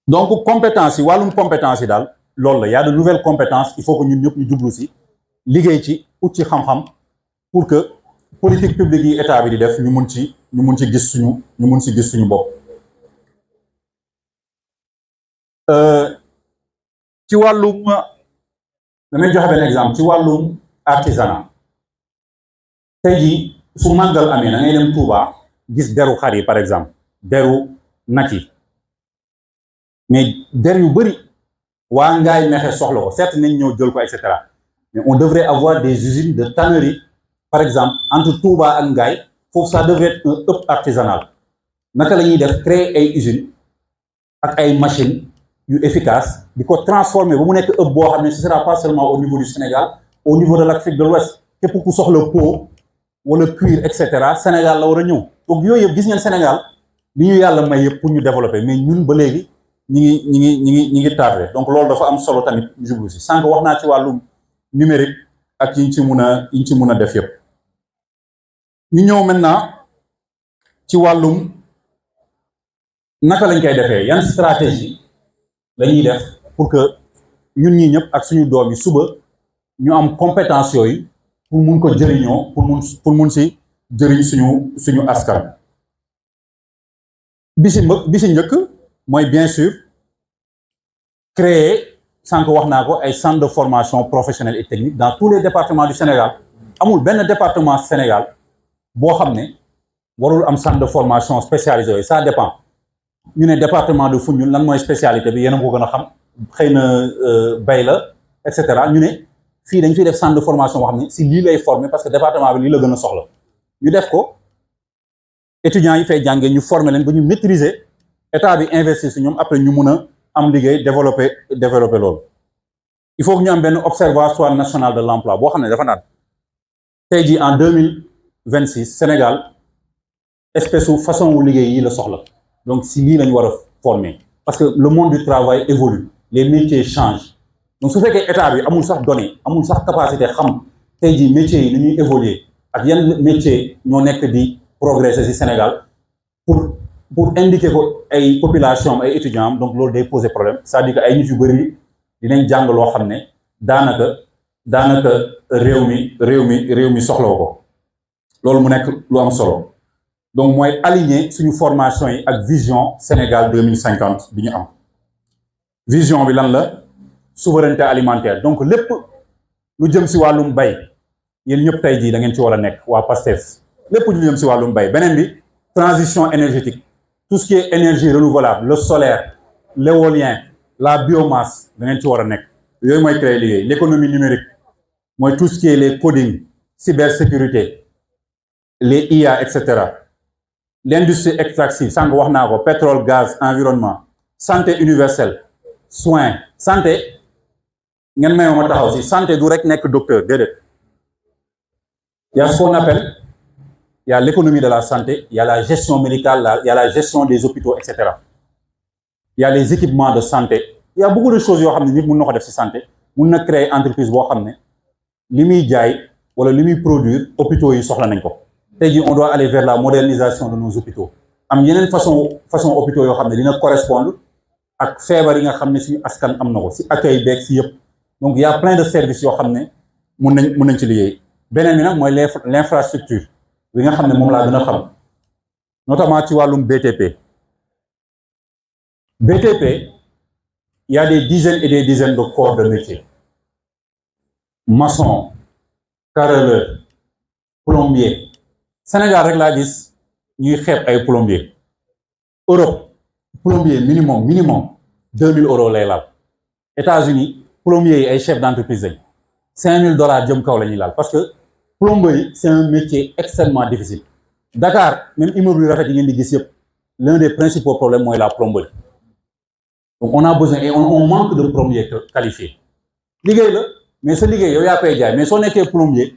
donc compétence yi wàllum compétence yi daal loolu la y a de nouvelles compétences il faut que ñun ñëpp ñu jublu si liggéey ci ut ci xam-xam pour que politique publique yi état bi di def ñu mun ci gis suñu bopp ci wàllum damay joxe benn exemple ci wàllum artisanat tey jii su màggal amee da ngay dem Touba gis deru xar yi par exemple deru nag yi mais der yu bëri waa Ngaye Mékhé soxla ko certes nañ ñëw jël ko et cetera mais on devrait avoir des usines de tannerie par exemple entre Touba ak Ngaye foofu ça devrait être un hub artisanal naka la ñuy def créer ay usines ak ay machines yu efficace di ko transformer ba mu nekk hub boo xam ne ce sera pas seulement au niveau du Sénégal au niveau de l'Afrique de l'Ouest képp ku soxla peau wala cuir et cetera Sénégal la war a ñëw donc yooyu yëpp gis ngeen Sénégal li ñu yàlla may yëpp pour ñu développer mais ñun ba léegi ñi ngi tardé donc loolu dafa am solo tamit jublu si sànq wax naa ci wàllum numérique ak yi ñu ci mun a def yëpp ñu ñëw maintenant ci wàllum naka lañ koy defee yan stratégie la ñuy def pour que ñun ñii ñëpp ak suñu doom yi suba ñu am compétence yooyu pour mun ko jëriñoo pour mun si jëriñ suñu askan bi si njëkk mooy bien sûr créer sànq wax naa ko ay centres de formation professionnelle et technique dans tous les départements du Sénégal amul benn département Sénégal boo xam ne warul am centre de formation spécialisé yooyu ça dépend ñu ne département de Foundiougne lan mooy spécialité bi yéen a ko gën a xam xëy na bay la et cetera ñu ne fii dañ fiy def centre de formation boo xam ne si lii lay former parce que département bi lii la gën a soxla ñu def ko étudiants yi fay jàngee ñu former leen ba ñu maîtriser état bi investir si ñoom après ñu mun a am liggéey développer loolu il faut que ñu am benn observatoire national de l'emploi boo xam ne dafa naan tey jii en 2026 Sénégal espèce ou façon wu liggéey yi la soxla donc si lii lañ war a former parce que le monde du travail évolue les métiers changent donc su fekkee état bi amul sax données amul sax capacité xam tey jii métiers yi ni ñuy évoluer ak yan métiers ñoo nekk di progresser ci Sénégal pour indiquer ko ay population ay étudiants am donc loolu day poser problème c'est-à-dire que ay nit yu bëri dinañ jàng loo xam ne daanaka réew mi soxlaw ko loolu mu nekk lu am solo donc mooy aligner suñu formation yi ak vision Sénégal 2050 bi ñu am vision bi lan la souveraineté alimentaire donc lépp lu jëm ci wàllum bay yéen ñëpp tey jii da ngeen ci war a nekk waa PASTEF lépp lu jëm ci wàllum bay beneen bi transition énergétique tout ce qui est énergie renouvelable le solaire l'éolien la biomasse da ngeen ci war a nekk yooyu mooy créer liggéey l'économie numérique mooy tout ce qui est les coding cybersécurité les IA et cetera l'industrie extractive sànq wax naa ko pétrole gaz environnement santé universelle soins santé ngeen may ma taxaw ci santé du rek nekk docteur déedéet il y a ce qu'on appelle il y a l'économie de la santé il y a la gestion médicale il y a la gestion des hôpitaux et cetera il y a les équipements de santé il y a beaucoup de choses yoo xam ne nit mun na ko def ci santé mun na créer entreprise boo xam ne li muy jaay wala li muy produire hôpitaux yi soxla nañ ko tey jii on doit aller vers la modernisation de nos hôpitaux am yeneen façon hôpitaux yoo xam ne dina correspondre ak feebar yi nga xam ne suñu askan am na ko ci accueil beeg ci yëpp donc il y a plein de services yoo xam ne mun nañ ci liggéey beneen bi nag mooy l'infrastructure bi nga xam ne moom laa gën a xam notamment ci wàllum BTP il y a des dizaines et des dizaines de corps de métier maçon carreleur plombier Sénégal rek laa gis ñuy xeeb ay plombier Europe plombier minimum 2000 euros lay laal États-Unis plombier yi ay chef d'entreprise lañ $5000 jëm kaw la ñuy laal parce que plomberie c'est un métier extrêmement difficile Dakar même immeuble yu rafet yi ngeen di gis yëpp l'un des principaux problèmes mooy la plomberie donc on a besoin et on manque de plombiers qualifiés liggéey la mais sa liggéey yow yaa koy jaay mais soo nekkee plombier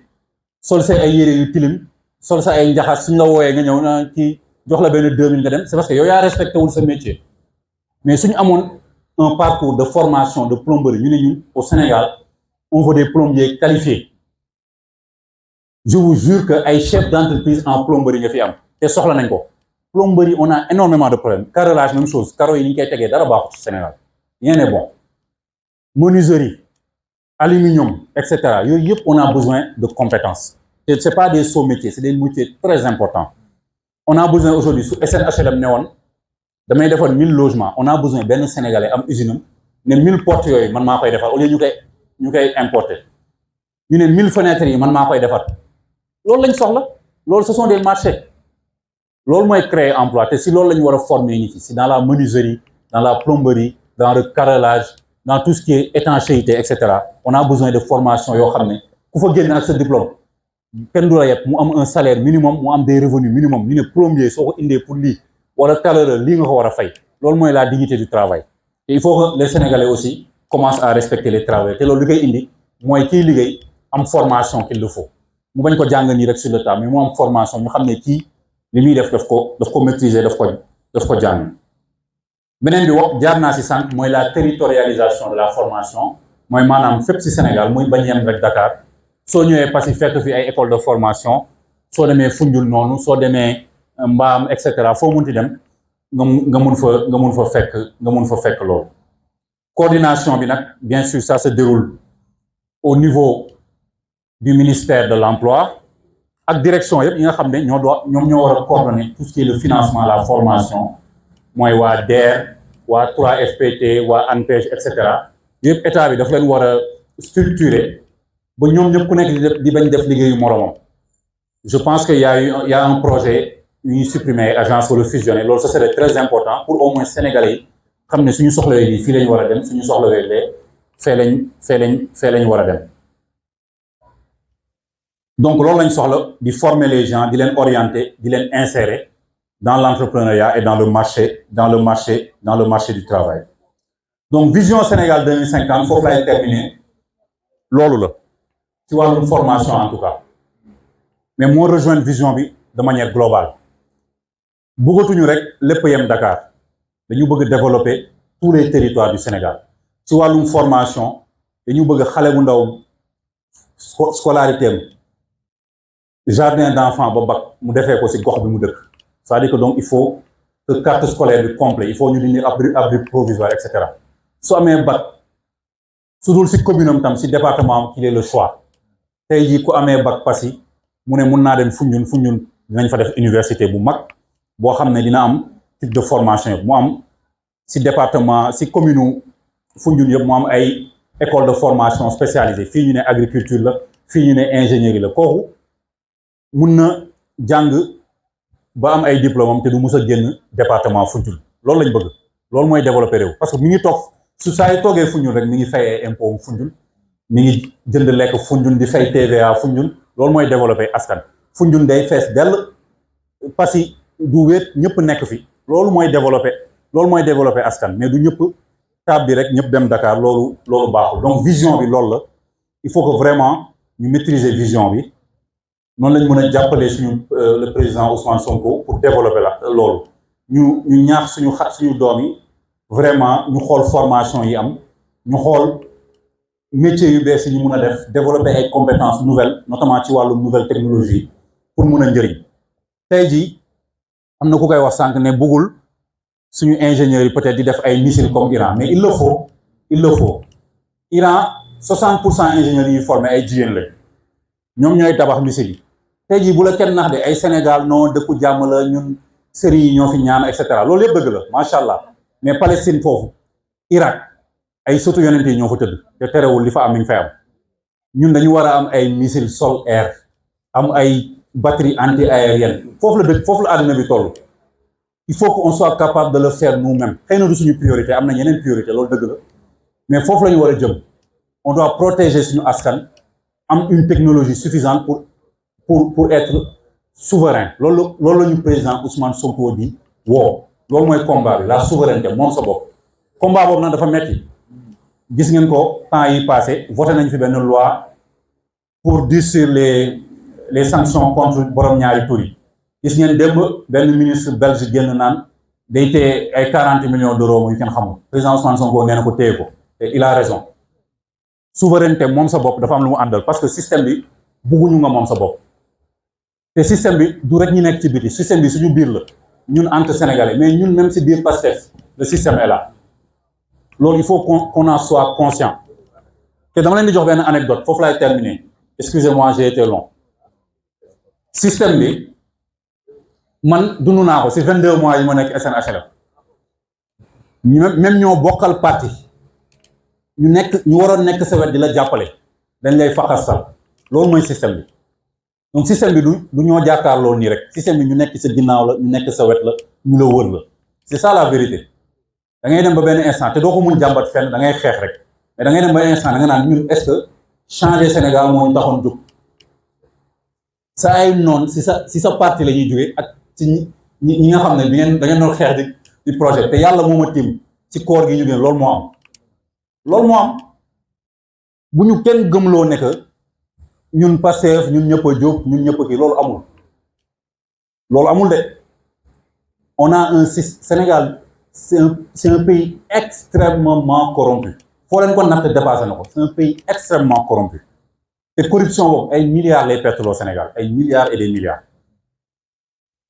sol sa ay yére yu tilim sol sa ay njaxas suñ la wooyee nga ñëw na kii jox la benn 2000 nga dem c'est parce que yow yaa respecté wul sa métier mais suñu amoon un parcours de formation de plomberie ñu ne ñun au Sénégal on veut des plombiers qualifiés je vous jure que ay chefs d'entreprise en plomberie nga fi am te soxla nañ ko plomberie on a énormément de problèmes carrelage même chose carreaux yi ni ñu koy tegee dara baaxut ci Sénégal rien n'est bon menuiserie aluminium et cetera yooyu yëpp on a besoin de compétences et c'est pas des sous métiers c'est des métiers très importants on a besoin aujourd'hui su SNHLM ne woon damay defar 1000 logements on a besoin benn Sénégalais am usine am ne 1000 portes yooyu man maa koy defar au lieu ñu koy importer ñu ne 1000 fenêtres yi man maa koy defar loolu lañ soxla loolu ce sont des marchés loolu mooy créer emploi te si loolu la ñu war a former nit yi si dans la menuiserie dans la plomberie dans le carrelage dans tout ce qui est étanchéité et cetera on a besoin de formation yoo xam ne ku fa génn ak sa diplôme kenn du la yëpp mu am un salaire minimum mu am des revenus minimum ñu ne plombier soo ko indee pour lii wala carreleur lii nga ko war a fay loolu mooy la dignité du travail et il faut que les Sénégalais aussi commencent à respecter les travailleurs te loolu li koy indi mooy kiy liggéey am formation qu'il le faut mu bañ ko jàng nii rek sur le tas mais mu am formation ñu xam ne kii li muy def daf ko maîtriser daf ko jàng beneen bi wax jaar naa si sànq mooy la territorialisation de la formation mooy maanaam fépp si Sénégal muy bañ yem rek Dakar soo ñëwee Passy fekk fi ay école de formation soo demee Foundiougne noonu soo demee Mbaam et cetera foo munti dem nga mun fa fekk loolu coordination bi nag bien sûr ça se déroule au niveau du ministère de l'emploi ak direction yëpp yi nga xam ne ñoom ñoo war a coordonner tout ce qui est le financement la formation mooy waa DER waa 3FPT waa ANPEJ et cetera yëpp état bi daf leen war a structurer ba ñoom ñëpp ku nekk di bañ def liggéeyu moromam je pense que y a un projet yu ñuy supprimer agence wala fusionner loolu ça serait très important pour au moins sénégalais yi xam ne suñu soxlawee lii fii lañ war a dem suñu soxlawee lee fee lañ war a dem donc loolu lañ soxla di former les gens di leen orienter di leen insérer dans l'entrepreneuriat et dans le marché du travail donc vision Sénégal 2050 foofu lay terminer loolu la ci wàllum formation en tout cas mais moo rejoindre vision bi de manière globale bëggatuñu rek lépp yem Dakar dañu bëgg développer tous les territoires du Sénégal ci wàllum formation dañu bëgg xale bu ndaw scolarité am jardin d'enfants ba bac mu defee ko ci gox bi mu dëkk c'est-à-dire que donc il faut que carte scolaire bi complet il faut ñu dindi abri provisoire et cetera su amee bac su dul ci commune am tam ci département am qu'il ait le choix tey jii ku amee bac Passy mu ne mun naa dem Foundiougne dinañ fa def université bu mag boo xam ne dina am type de formation yëpp mu am ci département ci commune Foundiougne yëpp mu am ay école de formation spécialisée fii ñu ne agriculture la fii ñu ne ingénierie la kooku mun na jàng ba am ay diplôme am te du mus a génn département Foundiougne loolu lañ bëgg loolu mooy développer réew parce que mi ngi toog su saa yi toogee Foundiougne rek mi ngi fay ay impôt Foundiougne mi ngi jënd lekk Foundiougne di fay TVA Foundiougne loolu mooy développer askan Foundiougne day fees dell Passy du wéet ñëpp nekk fi loolu mooy développer askan mais du ñëpp tab bi rek ñëpp dem Dakar loolu baaxul donc vision bi loolu la il faut que vraiment ñu maîtriser vision bi noonu lañ mën a jàppalee suñu le président Ousmane Sonko pour développer la loolu ñu ñaax suñu doom yi vraiment ñu xool formation yi am ñu xool métiers yu bees yi ñu mën a def développer ay compétences nouvelles notamment ci wàllu nouvelle technologie pour mën a njëriñ tey jii am na ku koy wax sànq ne bëggul suñu ingénieurs yi peut-être di def ay missiles comme Iran mais il le faut Iran 60% ingénieurs yi formé ay jigéen lañ ñoom ñooy tabax missiles yi tey jii bu la kenn nax de ay Sénégal non dëkku jàmm la ñun sëriñ yi ñoo fi ñaan et cetera loolu yëpp dëgg la macha allah mais Palestine foofu Irak ay sotu yonent yi ñoo fa tëdd te terewul li fa am mi ngi fay am ñun dañu war a am ay missiles sol air am ay batterie anti-aérienne foofu la àddina bi toll. Il faut qu'on soit capable de le faire nous-mêmes xëy na du suñu priorité am na yeneen priorité loolu dëgg la mais foofu la ñu war a jëm on doit protéger suñu askan am une technologie suffisante pour être souverain loolu la ñu président Ousmane Sonko di woo loolu mooy combat bi la souveraineté moom sa bopp combat boobu nag dafa metti gis ngeen ko temps yi passé voté nañ fi benn loi pour durcir les sanctions contre borom ñaari tur yi gis ngeen démb benn ministre belge génn naan day téye ay 40 millions d'euros yu kenn xamul président Ousmane Sonko nee na ko téye ko te il a raison souveraineté moom sa bopp dafa am lu mu àndal parce que système bi bugguñu nga moom sa bopp te système bi du rek ñi nekk ci biti système bi suñu biir la ñun entre sénégalais mais ñun même si biir Pastef le système est là loolu il faut qu'on en soit conscient te dama leen di jox benn anecdote foofu laay terminer excusez-moi j'ai été long système bi man dund naa ko ci 22 mois yi ma nekk SNHLM même ñoo bokkal parti ñu waroon nekk sa wet di la jàppale dañ lay faxasal loolu mooy système bi donc système bi du ñoo jàkkaarloo nii rek système bi ñu nekk sa ginnaaw la ñu nekk sa wet la ñu la wër la c'est ça la vérité da ngay dem ba benn instant te doo ko mun jàmbat fenn da ngay xeex rek mais da ngay dem ba benn instant da nga naan ñun est-ce que changer Sénégal moo ñu taxoon jóg sa ay noonu si sa parti la ñuy jógee ak ci ñi nga xam ne da ngeen doon xeex di projet te yàlla moo ma tiim ci koor gi ñu gën loolu moo am bu ñu kenn gëmloo ne que ñun Pastef ñun ñëpp a jóg ñun ñëpp a kii loolu amul de on a un Sénégal c'est un pays extrêmement corrompu foo leen ko natt dépassé na ko c'est un pays extrêmement corrompu te corruption boobu ay milliards lay perte loo Sénégal ay milliards et des milliards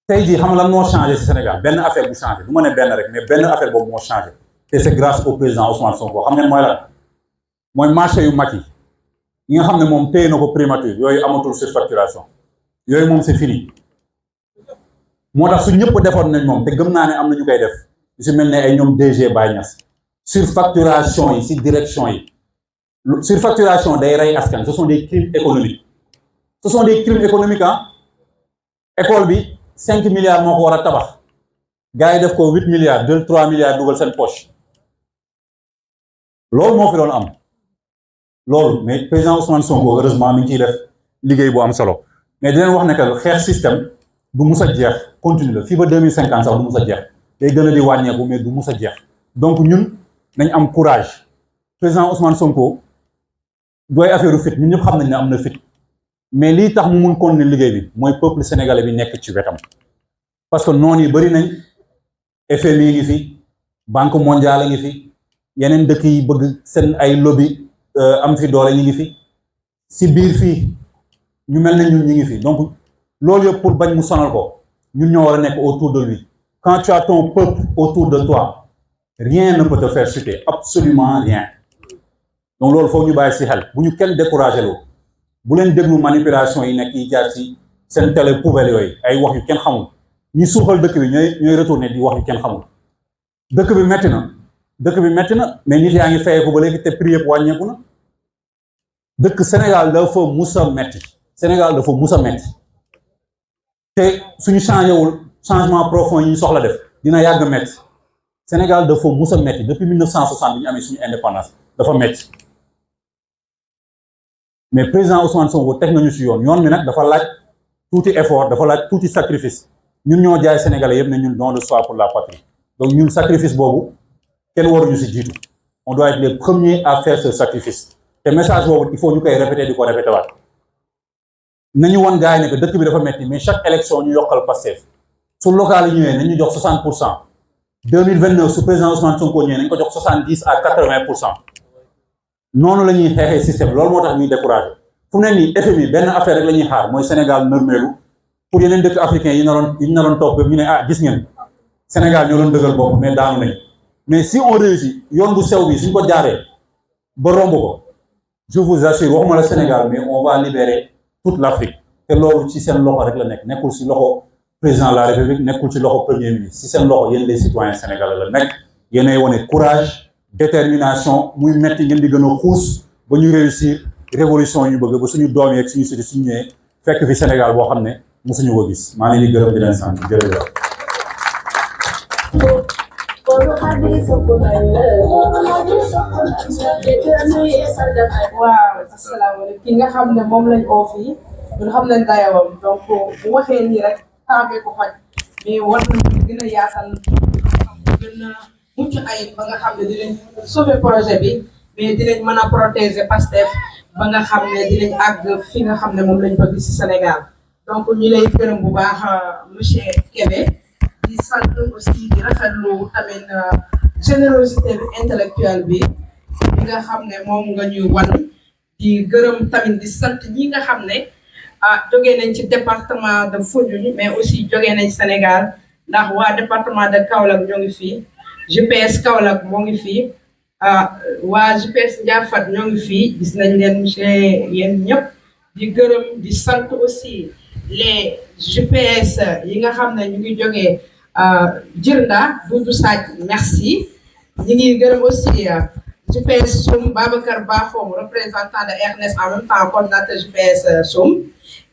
tey jii xam nga lan moo changé ci Sénégal benn affaire bu changé du ma ne benn rek mais benn affaire boobu moo changé te c'est grâce au président Ousmane Sonko xam ngeen mooy lan mooy marché yu mag yi nga xam ne moom téye na ko primature yooyu amatul surfacturation yooyu moom c'est fini moo tax su ñëpp defoon nañ moom te gëm naa ne am na ñu koy def yu si mel ne ay ñoom DG Baye Niass surfacturation yi si direction yi surfacturation day rey askan ce sont des crimes économiques école bi 5 milliards moo ko war a tabax gars yi def ko 8 milliards 3 milliards dugal seen poche loolu moo fi doon am loolu mais président Ousmane Sonko heureusement mi ngi ciy def liggéey bu am solo mais di leen wax ne que xeex système du mus a jeex continue la fii ba 2050 sax du mus a jeex day gën a di wàññeeku mais du mus a jeex donc ñun nañ am courage président Ousmane Sonko dooy affaire fit ñun ñëpp xam nañ ne am na fit mais lii tax mu mun continuer liggéey bi mooy peuple sénégalais bi nekk ci wetam parce que noonu yi bëri nañ FMI ngi fi banque mondiale ngi fi yeneen dëkk yi bëgg seen ay lobby am fi doole ñi ngi fi si biir fii ñu mel ne ñun ñi ngi fi donc loolu yëpp pour bañ mu sonal ko ñun ñoo war a nekk autour de lui quand tu as ton peuple autour de toi rien ne peut te faire chuter absolument rien donc loolu foog ñu bàyyi si xel bu ñu kenn découragé loo bu leen déglu manipulation yi nekk yi jaar ci seen télé poubelle yooyu ay wax yu kenn xamul ñi suuxal dëkk bi ñooy retourné di wax yu kenn xamul dëkk bi metti na mais nit yaa ngi fayee ko ba léegi te prix yëpp wàññeeku na dëkk Sénégal dafa musa metti te suñu changement profond yi ñu soxla def dina yàgg metti Sénégal dafa musa metti depuis 1960 bi ñu amee suñu indépendance dafa metti mais président Ousmane Sonko teg nañu ci yoon bi nag dafa laaj tuuti effort dafa laaj tuuti sacrifice ñun ñoo jaay sénégalais yëpp ne ñun don de soi pour la patrie donc ñun sacrifice boobu kenn waruñu ci jiitu on doit être les premiers à faire ce sacrifice te message boobu il faut ñu koy répéter di ko répéter waat nañu wan gars yi ne que dëkk bi dafa metti mais chaque élection ñu yokkal Pastef su local yi ñëwee nañu jox 60%. 2029 su président Ousmane Sonko ñëwee nañ ko jox 70 à 80%. noonu la ñuy xeexee système loolu moo tax ñuy découragé fu ne nii FMI benn affaire rek la ñuy xaar mooy Sénégal nërmeelu pour yeneen dëkk africain yi naroon topp ñu ne gis ngeen Sénégal ñoo doon dëggal bopp mais daanu nañ mais si on réussit yoon bu sew bi suñ ko jaaree ba romb ko je vous assure waxuma la Sénégal mais on va libérer toute l'Afrique te loolu ci seen loxo rek la nekk nekkul ci loxo président de la République nekkul ci loxo premier ministre ci seen loxo yéen les citoyens sénégalais la nekk yéenay wane courage détermination muy metti ngeen di gën a xuus ba ñu réussir révolution yu bëgg ba suñu doom yi ak suñu siti suñu ñëwee fekk fi Sénégal boo xam ne mosuñu ko gis maa ngi leen di gërëm di leen sant jërëjëf. waaw asalaamaaleykum ki nga xam ne moom lañ oo fii ñun xam nañ dayawam donc bu waxee nii rek tàmbee ko xoj mais war nañu gën a yaatal gën a mucc ayib ba nga xam ne dinañ sauver projet bi mais dinañ mën a protéger Pastef ba nga xam ne dinañ àgg fi nga xam ne moom lañ bëgg ci Sénégal donc ñu lay gërëm bu baax monsieur Kébé di sant aussi di rafetlu tamit générosité bi intellectuelle bi nga xam ne moom nga ñu wan di gërëm tamit di sant ñi nga xam ne jógee nañ ci département de Foundiougne mais aussi jógee nañ Sénégal ndax waa département de Kaolack ñoo ngi fii GPS Kaolack moo ngi fii waa GPS Ndiafat ñoo ngi fii gis nañ leen monsieur yéen ñëpp di gërëm di sant aussi les GPS yi nga xam ne ñu ngi jógee Djirnda Doudou Sadj merci ñu ngi gërëm aussi GPS Soum Babacar Bafom représentant de Ernest en même temps coordinateur GPS Soum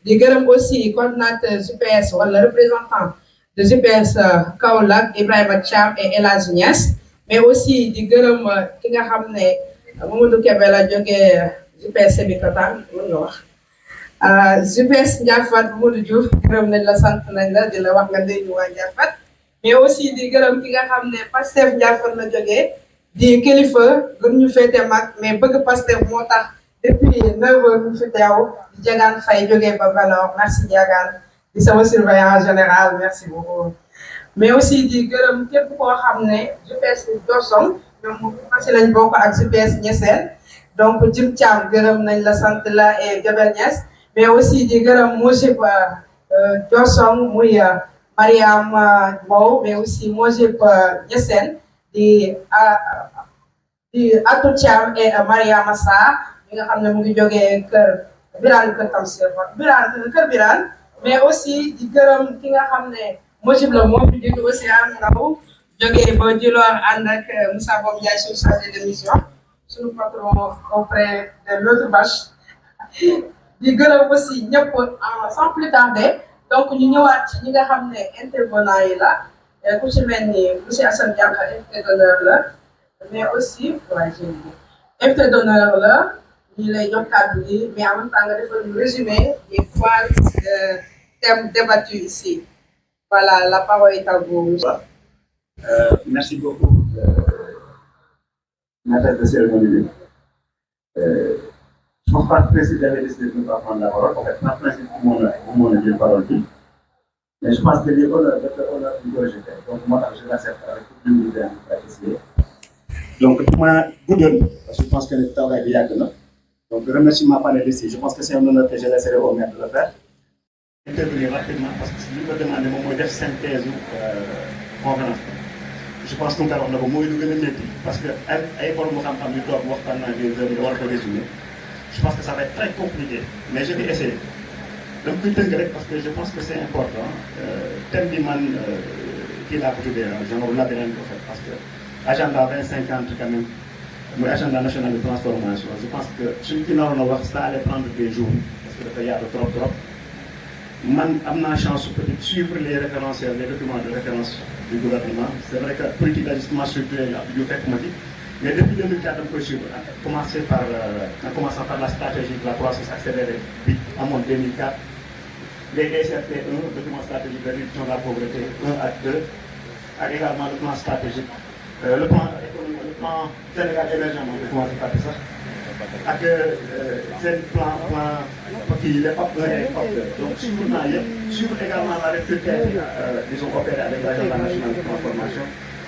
di gërëm aussi coordinateur GPS wala représentant de GPS Kaolack Ibrahima Thiam et El Hadj Niass mais aussi di gërëm ki nga xam ne Mamadou Kébé la jógee GPS Sébikotane mën nga wax GPS Ndiafat Modou Diouf gërëm nañ la sant nañ la di la wax nga dégg waa Ndiafat mais aussi di gërëm ki nga xam ne Pastef Ndiafat la jógee di kilifa gën ñu féete mag mais bëgg Pastef moo tax depuis 9 heures ñu fi teew di Diagane Faye jógee ba Valor merci Diagane di sama surveillant général merci beaucoup mais aussi di gërëm képp koo xam ne GPS Dossong ñoom fasi lañ bokk ak GPS Niassène donc Jim Thiam gërëm nañ la sant la et Jabel Niass mais aussi di gërëm Mojib Dossong muy Mariam Mbow mais aussi Mojib Niassène di Atou Thiam et Mariama Sarr mi nga xam ne mu ngi jógee kër Birane kër Tamsir kër Birane mais aussi di gërëm ki nga xam ne Mojib la moom di jiitu aussi am ndaw jógee ba Djilor ànd ak Moussa Bom Ndiaye suñu chargé de mission suñu patron auprès de l'autre bâche di gërëm aussi ñëpp sans plus tarder donc ñu ñëwaat ci ñi nga xam ne intervenant yi la ku ci mel ni monsieur Assane Dianka invité d'honneur la mais aussi invité d'honneur la ñu lay jox kàddu gi mais en même temps nga defal ñu résumé des trois thèmes débattus ici voilà la parole est à vous. Merci beaucoup maître de cérémonie bi je par principe j'avais décidé de ne pas prendre la parole. En fait, par principe, tout le monde a dit parole. Mais je pense que les honneurs du projet, donc moi, je l'accepte avec toute l'humilité en praticien. Donc, moi, je pense que le travail est bien. Donc, remerciement par les ici. Je pense que c'est un honneur que je laisserai au maire de le faire. Intervenir rapidement parce que si je me demande mon modèle synthèse ou conférence. Je pense que nous avons un métier parce que je pense que ça va être très compliqué. Mais je vais essayer. Donc, parce que je pense que c'est important. Thème du man qui l'a coupé, j'en ai labyrinthe en fait, parce que l'agenda 2050 quand même, l'agenda national de transformation, je pense que celui qui n'a pas ça allait prendre des jours, parce que il y a trop. Man, j'ai la chance de suivre les référentiels, les documents de référence du gouvernement. C'est vrai que la politique d'ajustement structurel, il y a fait mais depuis 2004, on peut suivre, en commençant par la stratégie de la croissance accélérée, en 2004. Les DCRT 1, document stratégique de réduction de la pauvreté 1 à 2, et également le plan stratégique, le plan Sénégal émergent, je commence par ça, avec c'est le plan qui est PAP 1 et PAP 2. Donc, suivre également la république, disons, opérer avec l'agenda national de transformation.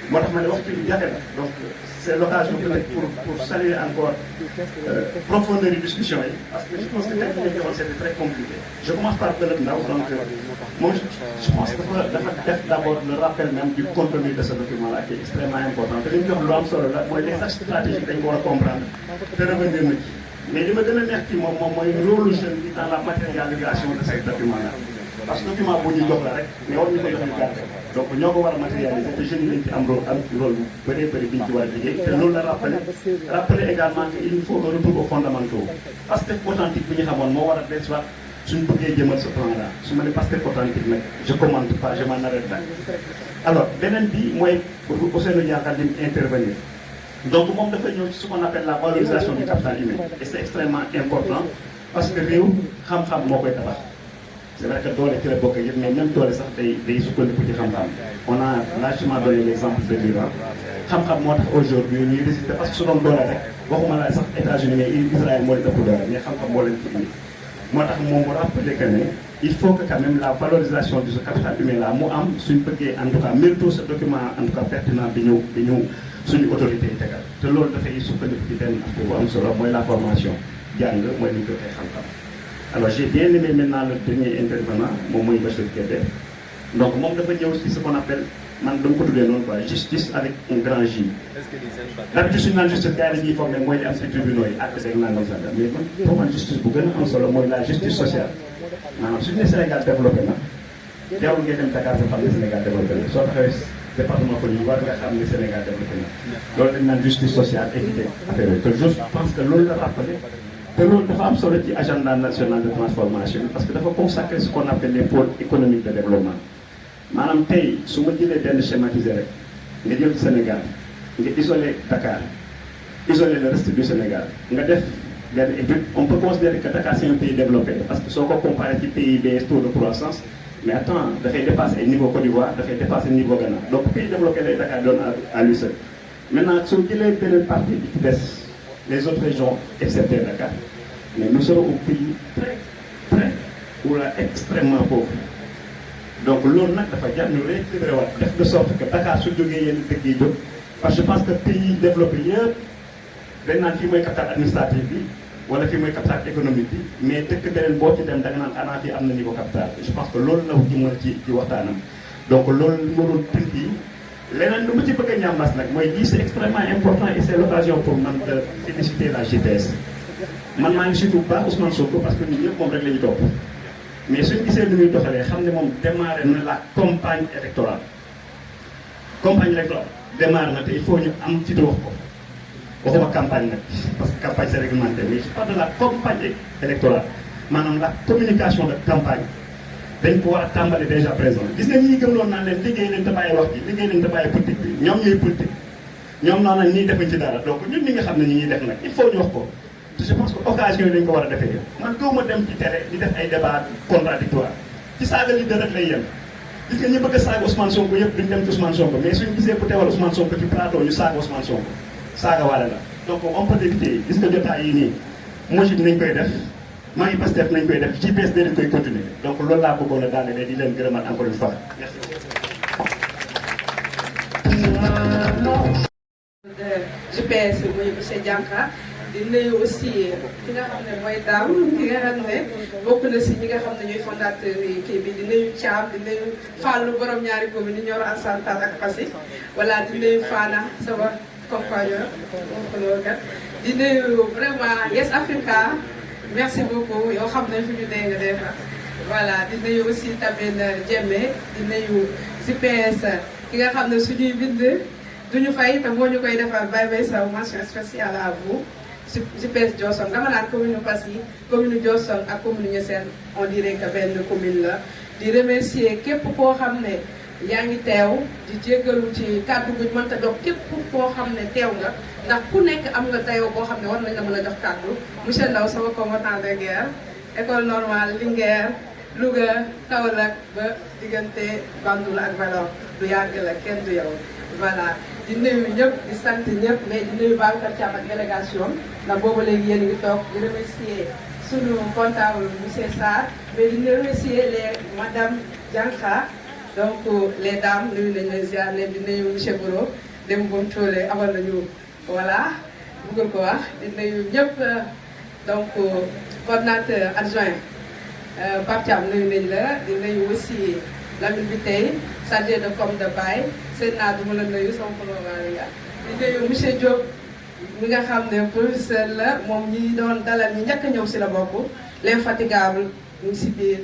Moi, donc, c'est l'occasion peut-être pour saluer encore profondeur de discussion, parce que je pense que c'était très compliqué. Je commence par le donc moi je pense que d'abord le rappel même du contenu de ce document-là qui est extrêmement important. Les axes stratégiques qu'on va comprendre, de revenir. Mais je me donne un merci, moi, le rôle jeune dans la matérialisation de ce document-là. Parce que le document est bon, mais on ne peut pas le donc nous avons matérialisé les jeunes qui ont un rôle très et nous l'avons rappelé également qu'il faut un retour aux fondamentaux. Parce que authentique, nous avons si nous pouvons ce plan-là. Si je ne pas authentique, je ne commente pas, je m'en arrête là. Alors, Benen dit, moi, au sein de intervenir. Donc, nous avons ce qu'on appelle la valorisation du capital humain. Et c'est extrêmement important parce que nous avons c'est vrai que dans les télébocks, mais même dans les sortes des sous-connus de Khamkham, on a largement donné l'exemple de l'Iran. Khamkham, moi, aujourd'hui, nous résistons parce que selon le dollar, les États-Unis, mais Israël, moi, le dollar, mais Khamkham, moi, le dollar. Moi, je me rappelle qu'il faut que quand même la valorisation de ce capital humain-là, moi, en tout cas, mérite ce document, en tout cas, pertinent, sur une autorité intégrale. De l'autre, il faut que nous la formation, moi, nous alors j'ai bien aimé maintenant le dernier intervenant, Momoy Bachir Kébé. Donc moi je vais aussi ce qu'on appelle justice avec un grand J. D'habitude je suis dans justice il faut que moi je suis tribunal mais pour moi justice bu gën a am solo mooy la justice sociale. Maanaam su ñu nee Sénégal développé na teewul ngeen dem Dakar nga xam ne Sénégal développé na soo taxawee département ko ñu war nga xam ne Sénégal développé na loolu dañ naan justice sociale équité affaire yooyu te je pense que loolu la rappelé. Et nous avons un agenda national de transformation parce que nous consacrer ce qu'on appelle les pôles économiques de développement. Madame Tay, si je dis schématiser, nous avons le Sénégal, nous isoler Dakar, isoler le reste du Sénégal. On peut considérer que Dakar c'est un pays développé parce que si on compare les PIB, taux de croissance, mais attends, il faut dépasser le niveau Côte d'Ivoire, il faut dépasser le niveau Ghana. Donc le pays développé, Dakar donne à lui seul. Maintenant, si on dit les parties qui baissent, les autres régions, excepté Dakar. Mais nous sommes un pays très, ou là, extrêmement pauvre. Donc, l'on a nous rééquilibrer de sorte que Dakar se devient parce que je pense que le pays développé, il y a un capital administratif, ou un capital économique, mais dès que vous avez un niveau capital, je pense que l'on a dit donc, l'on a dit c'est extrêmement important et c'est l'occasion pour moi de féliciter la GPS. Je ne suis pas Ousmane Sonko parce que nous sommes réglés du top. Mais ce qui s'est venu de faire, c'est démarrer la campagne électorale. Campagne électorale, démarrer, il faut un petit peu. On va campagne, parce que la campagne c'est réglementé. Mais je parle de la campagne électorale. Maintenant, la communication de campagne. dañ ko war a tàmbali déjà présent gis nga ñi gëm loolu naan leen liggéey leen te bàyyi wax ji liggéey leen te bàyyi politique bi ñoom ñooy politique ñoom noo nag ñii defuñ ci dara donc ñun ñi nga xam ne ñi ngi def nag il faut ñu wax ko te je pense que occasion yi dañ ko war a defee man gëwuma dem ci télé di def ay débat contradictoire ci saaga leader rek lay yem gis nga ñi bëgg a saaga Ousmane Sonko yëpp duñ dem ci Ousmane Sonko mais suñ gisee ku teewal Ousmane Sonko ci plateau ñu saaga Ousmane Sonko saaga waale la donc on peut éviter gis nga jotaay yi nii Mourchid nañ koy def maa ngi Pastef nañ koy def JPS dañ koy continuer donc loolu laa bëggoon a daanaka di leen gërëmaat encore une fois merci. JPS muy monsieur Dianka di nuyu aussi ki nga xam ne mooy Dame ki nga xam ne bokk na si ñi nga xam ne ñooy fondateur yi kii bi di nuyu Thiam di nuyu Fallou borom ñaari commune Nioro Alassane Tall ak Passy voilà di nuyu Fana sama compagnon kat di nuyu vraiment Yes Africa merci beaucoup yoo xam ne fi ñu dee nga def voilà di nuyu aussi tamit Diémé di nuyu JPS ki nga xam ne suñuy bind duñu fay te moo ñu koy defar Baye Baye Sow mention spéciale à vous JPS Diossong dama naan commune Passy commune Diossong ak commune Niassène on dirait que benn commune la di remercier képp koo xam ne yaa ngi teew di jéggalu ci kàddu guñ mënta dox képp koo xam ne teew nga ndax ku nekk am nga dayoo boo xam ne war nañ la mën a jox kàddu monsieur Ndaw sama combattant de guerre école normale Linguère Louga Kaolack ba diggante Bandoul ak Valor du yàgg la kenn du yow voilà di nuyu ñëpp di sant ñëpp mais di nuyu Babacar Thiam ak délégation ndax boobu léegi yéen ngi toog di remercier sunu comptable monsieur Sarr mais di remercier les madame Dianka donc les dames nuyu nañ leen ziar leen di nuyu monsieur Boro dem bom toole amal nañu voilà bëggul ko wax di nuyu ñëpp donc coordinateur adjoint Pape Thiam nuyu nañ la di nuyu aussi Lamine bi tey chargé de com de Baye seen naa du ma la nuyu sama collègue la di nuyu monsieur Diop mi nga xam ne professeur la moom ñi doon dalal ñi njëkk a ñëw si la bokk l'infatigable ñu ngi si biir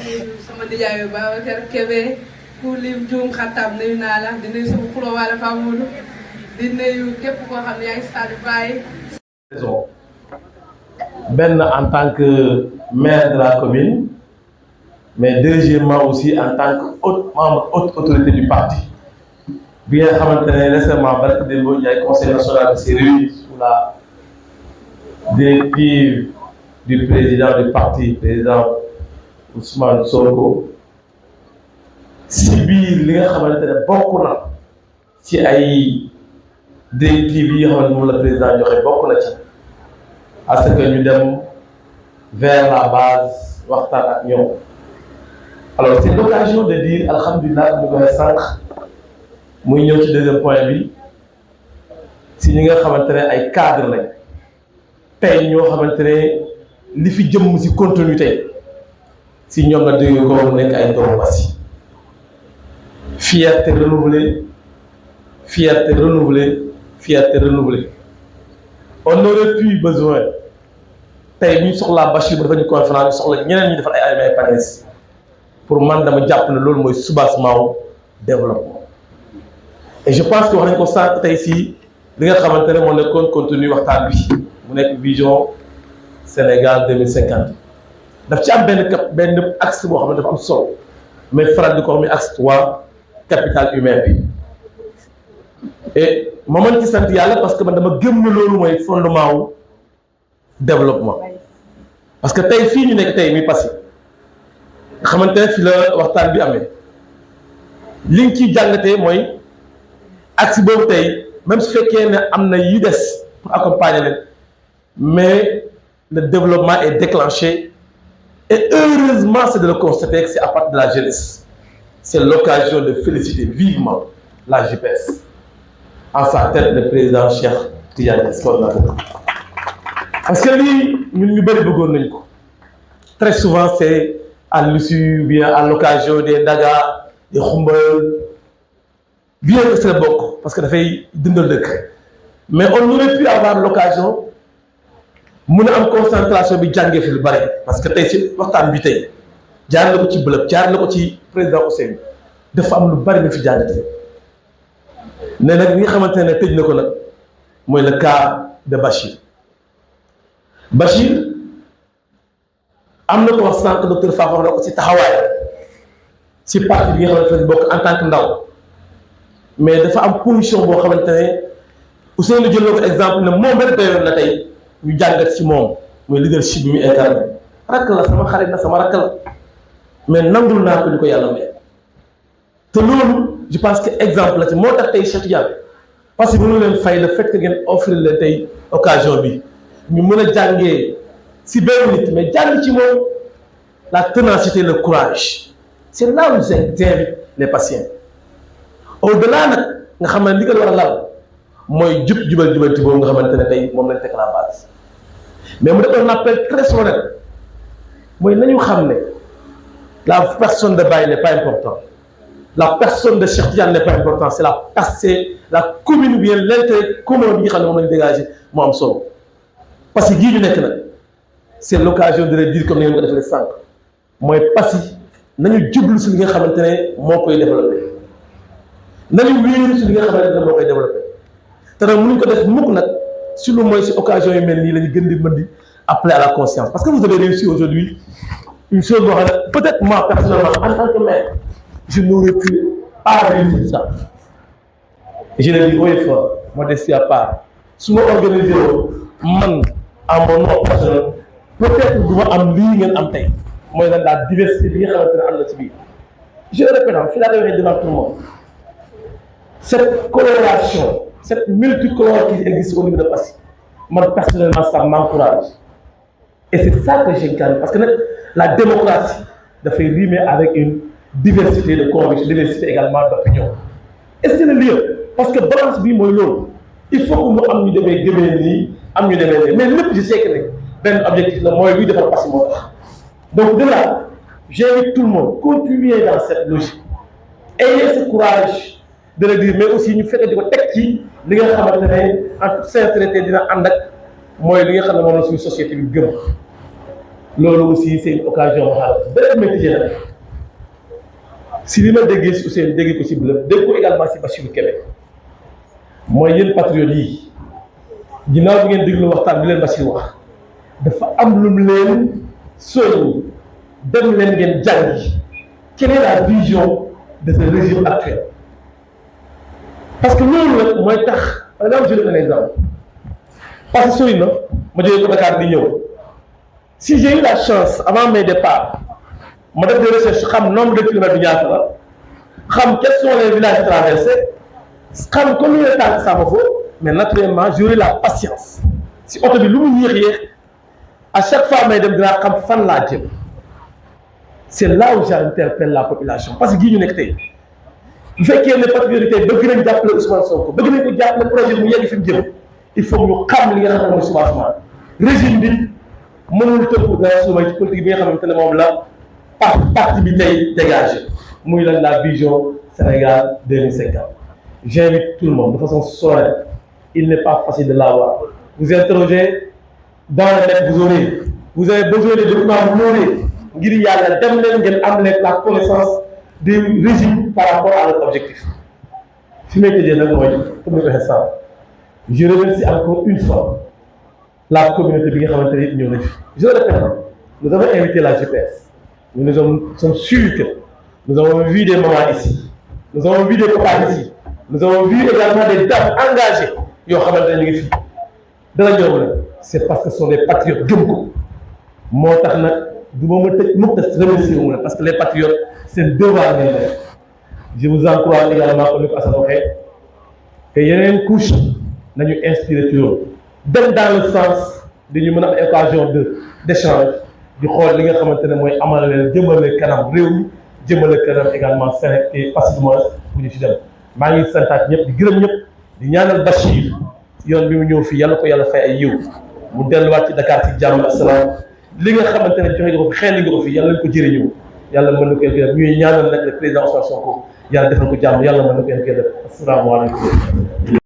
di nuyu sama nijaayu Babacar Kébé ku lim juum xattab nuyu naa la di nuyu sama xulóowaale Famoudou di nuyu képp koo xam ne yaa ngi Sadio Baye. Ben en tant que maire de la commune mais deuxièmement aussi en tant que membre haute autorité du parti bi nga xamante ne récemment barke Demba Ndiaye conseil national s'est réuni sous la directive du président du parti président Ousmane Sonko si biir li nga xamante ne bokk na ci ay directives yi nga xamante moom la président joxe bokk na ci à ce que ñu dem vers la base waxtaan ak ñoom. Alors c'est l'occasion de dire alhamdulilah ñu koy sànq muy ñëw ci deuxième point bi si ñi nga xamante ne ay cadre lañ tey ñoo xamante ne li fi jëm si contenu tey si ñoom la dégg ko nekk ay doomu Passy fierté renouvelée fierté renouvelée fierté renouvelée on aurait pu besoin tey bu ñu soxlaa Bachir ba dafa ñu conférence ñu soxla ñeneen ñi defal ay panels pour man dama jàpp ne loolu mooy soubassement développement et je pense que wax nañ ko sànq tey si li nga xamante ne moo nekkoon contenu waxtaan bi mu nekk vision Sénégal 2050 daf ci am benn axe boo xam ne dafa am solo mais faral di ko wax mi axe 3 capital humain bi et ma mën ci sant yàlla parce que man dama gëm ne loolu mooy fondement wu développement parce que tey fii ñu nekk tey mi Passy nga xamante ne fi la waxtaan bi amee li nga ciy jàngatee mooy axe boobu tey même su fekkee ne am na yi des pour accompagner leen mais le développement est déclenché et heureusement c'est de le constater que c'est à partir de la jeunesse. C'est l'occasion de féliciter vivement la JPS en sa tête le président Cheikh Tidiane Coordinateur. Parce que lii ñun ñu bëri bëggoon nañ ko très souvent c'est à l'issue bien à l'occasion des daga des xumbal bien que c'est bokk parce que dafay dundal dëkk mais on aurait pu avoir l'occasion mun a am concentration bi jàngee fi lu bare parce que tey si waxtaan bi tey jaar la ko ci bëlëb jaar la ko ci président Ousseynou dafa am lu bari lu fi jàngatee ne nag ñi nga xamante ne tëj na ko nag mooy le cas de Bachir am na ko wax sànq docteur Fafa wax na ko ci taxawaay ci parti bi nga xamante ne bokk en tant que ndaw mais dafa am position boo xamante ne Ousseynou jël na ko exemple ne moom rek doyoon na tey ñu jàngat ci moom mooy leadership bi mu incarné rakk la sama xarit la sama rakk la mais nangul naa ko ñu ko yàlla may te loolu je pense que exemple la ci moo tax tey Cheikh Tidiane parce que mënu leen fay le fait que ngeen offrir leen tey occasion bi ñu mën a jàngee si benn nit mais jàng ci moom la ténacité, le courage. C'est là où j'invite les patients. Au-delà nag nga xam ne li ko war a lal mooy jubanti boobu nga xamante ne tey moom lañ teg la base mais mu def un appel très solennel mooy nañu xam ne la personne de Baye n'est pas importante, la personne de Cheikh Tidiane n'est pas importante, c'est la commune bien l'intérêt commun bi nga xam ne moom lañ dégagé moo am solo parce que gii ñu nekk nag c'est l'occasion de le dire comme ni ngeen ko defee sànq mooy Passy nañu jublu si li nga xamante ne moo koy développé nañu wéeru si li nga xamante ne moo koy développé te nag mënuñ ko def mukk nag si lu mooy si occasion yu mel nii la ñu gën di mën di appeler à la conscience parce que vous avez réussi aujourd'hui une chose boo xam ne peut-être moi personnellement en tant que maire je n'aurais pu pas réussir ça je le dis haut et fort modestie à part su ma organisé man à mon nom personnel peut-être du ma am lii ngeen am tey mooy lan la diversité bi nga xamante ne am na ci biir je le répète fii laa koy waxee devant tout le monde cette coloration cette multicolore qui existe au niveau de Passy man personnellement ça m'encourage et c'est ça que j'incarne parce que nag la démocratie dafay rimer avec une diversité de convictions diversité également d'opinion et c'est le lieu parce que balance bi mooy loolu il faut que mu am ñu demee gëmee nii am ñu demee nii mais lépp je sais que ne benn objectif la mooy luy defar Passy moo tax donc de là j'invite tout le monde continuer dans cette logique ayez ce courage de le dire mais aussi ñu fekkee di ko teg ci li nga xamante ne en toute sincérité dina ànd ak mooy li nga xam ne moom la suñu société bi gëm loolu aussi c'est une occasion ma xaaral beneen métier nag si li ma déggee si Ousseynou dégg ko si Bleu dégg ko également si Bassirou Kébé mooy yéen patriotes yi ginnaaw bi ngeen déglu waxtaan bi leen Bassirou wax dafa am lu mu leen soññ dem leen ngeen jàngi quelle est la vision de ce régime actuel parce que loolu nag mooy tax par exemple je donne un exemple parce que sori na ma jógee ko Dakar di ñëw si j'ai eu la chance avant mes départs ma def des recherches xam nombre de kilomètres bi ñaata la xam quels sont les villages traversés xam combien de temps ça me faut mais naturellement j'aurai la patience si oto bi lu mu yéex à chaque fois may dem dinaa xam fan laa jëm c'est là où j'interpelle la population parce que gii ñu nekk tey bu fekkee ne patriote tey bëgg nañ jàppale Ousmane Sonko bëgg nañ ko jàppale projet mu yegg fi mu jëm il faut ñu xam li nga xam ne mooy soubassement régime bi mënul tënku dara suba ci politique bi nga xamante ne moom la parti bi tey dégagé muy lan la vision Sénégal 2050 j'invite tout le monde de façon solennelle il n'est pas facile de l'avoir vous interrogez dans le net vous avez besoin de documents vous l'aurez ngir yàlla dem leen ngeen am leen la connaissance du régime par rapport à notre objectif fi may tëjee nag mooy comme ni ko waxee sànq je remercie encore une fois la communauté bi nga xamante ne ñëw nañ fi je le répète nous avons invité la GPS nous sommes sûrs que nous avons vu des mamans ici nous avons vu des papas ici nous avons vu également des dames engagées yoo xamante ne ñu ngi fi dara ñëw na c'est parce que ce sont des patriotes gëm ko moo tax nag du ma tëj mukk remercier wu la parce que les patriotes seen devoir ngay def je vous encourage également comme ni ko Assane waxee que yeneen couche nañu inspiré ci loolu dem dans le sens de ñu mën a am occasion d'échange di xool li nga xamante ne mooy amal leen jëmale kanam réew mi jëmale kanam également Sénégal et facilement bu ñu ci dem maa ngi santaat ñëpp di gërëm ñëpp di ñaanal Bachir yoon bi mu ñëw fii yàlla ko yàlla fay ay yiw mu delluwaat ci Dakar ci jàmm ak salaam li nga xamante ne joxe nga ko fi xel nga ko fi yàlla nañ ko jëriñoo yàlla mën na ko yàlla ñuy ñaanal nag le président Ousmane Sonko yàlla defal ko jàmm yàlla mën na ko yàlla asalaamaaleykum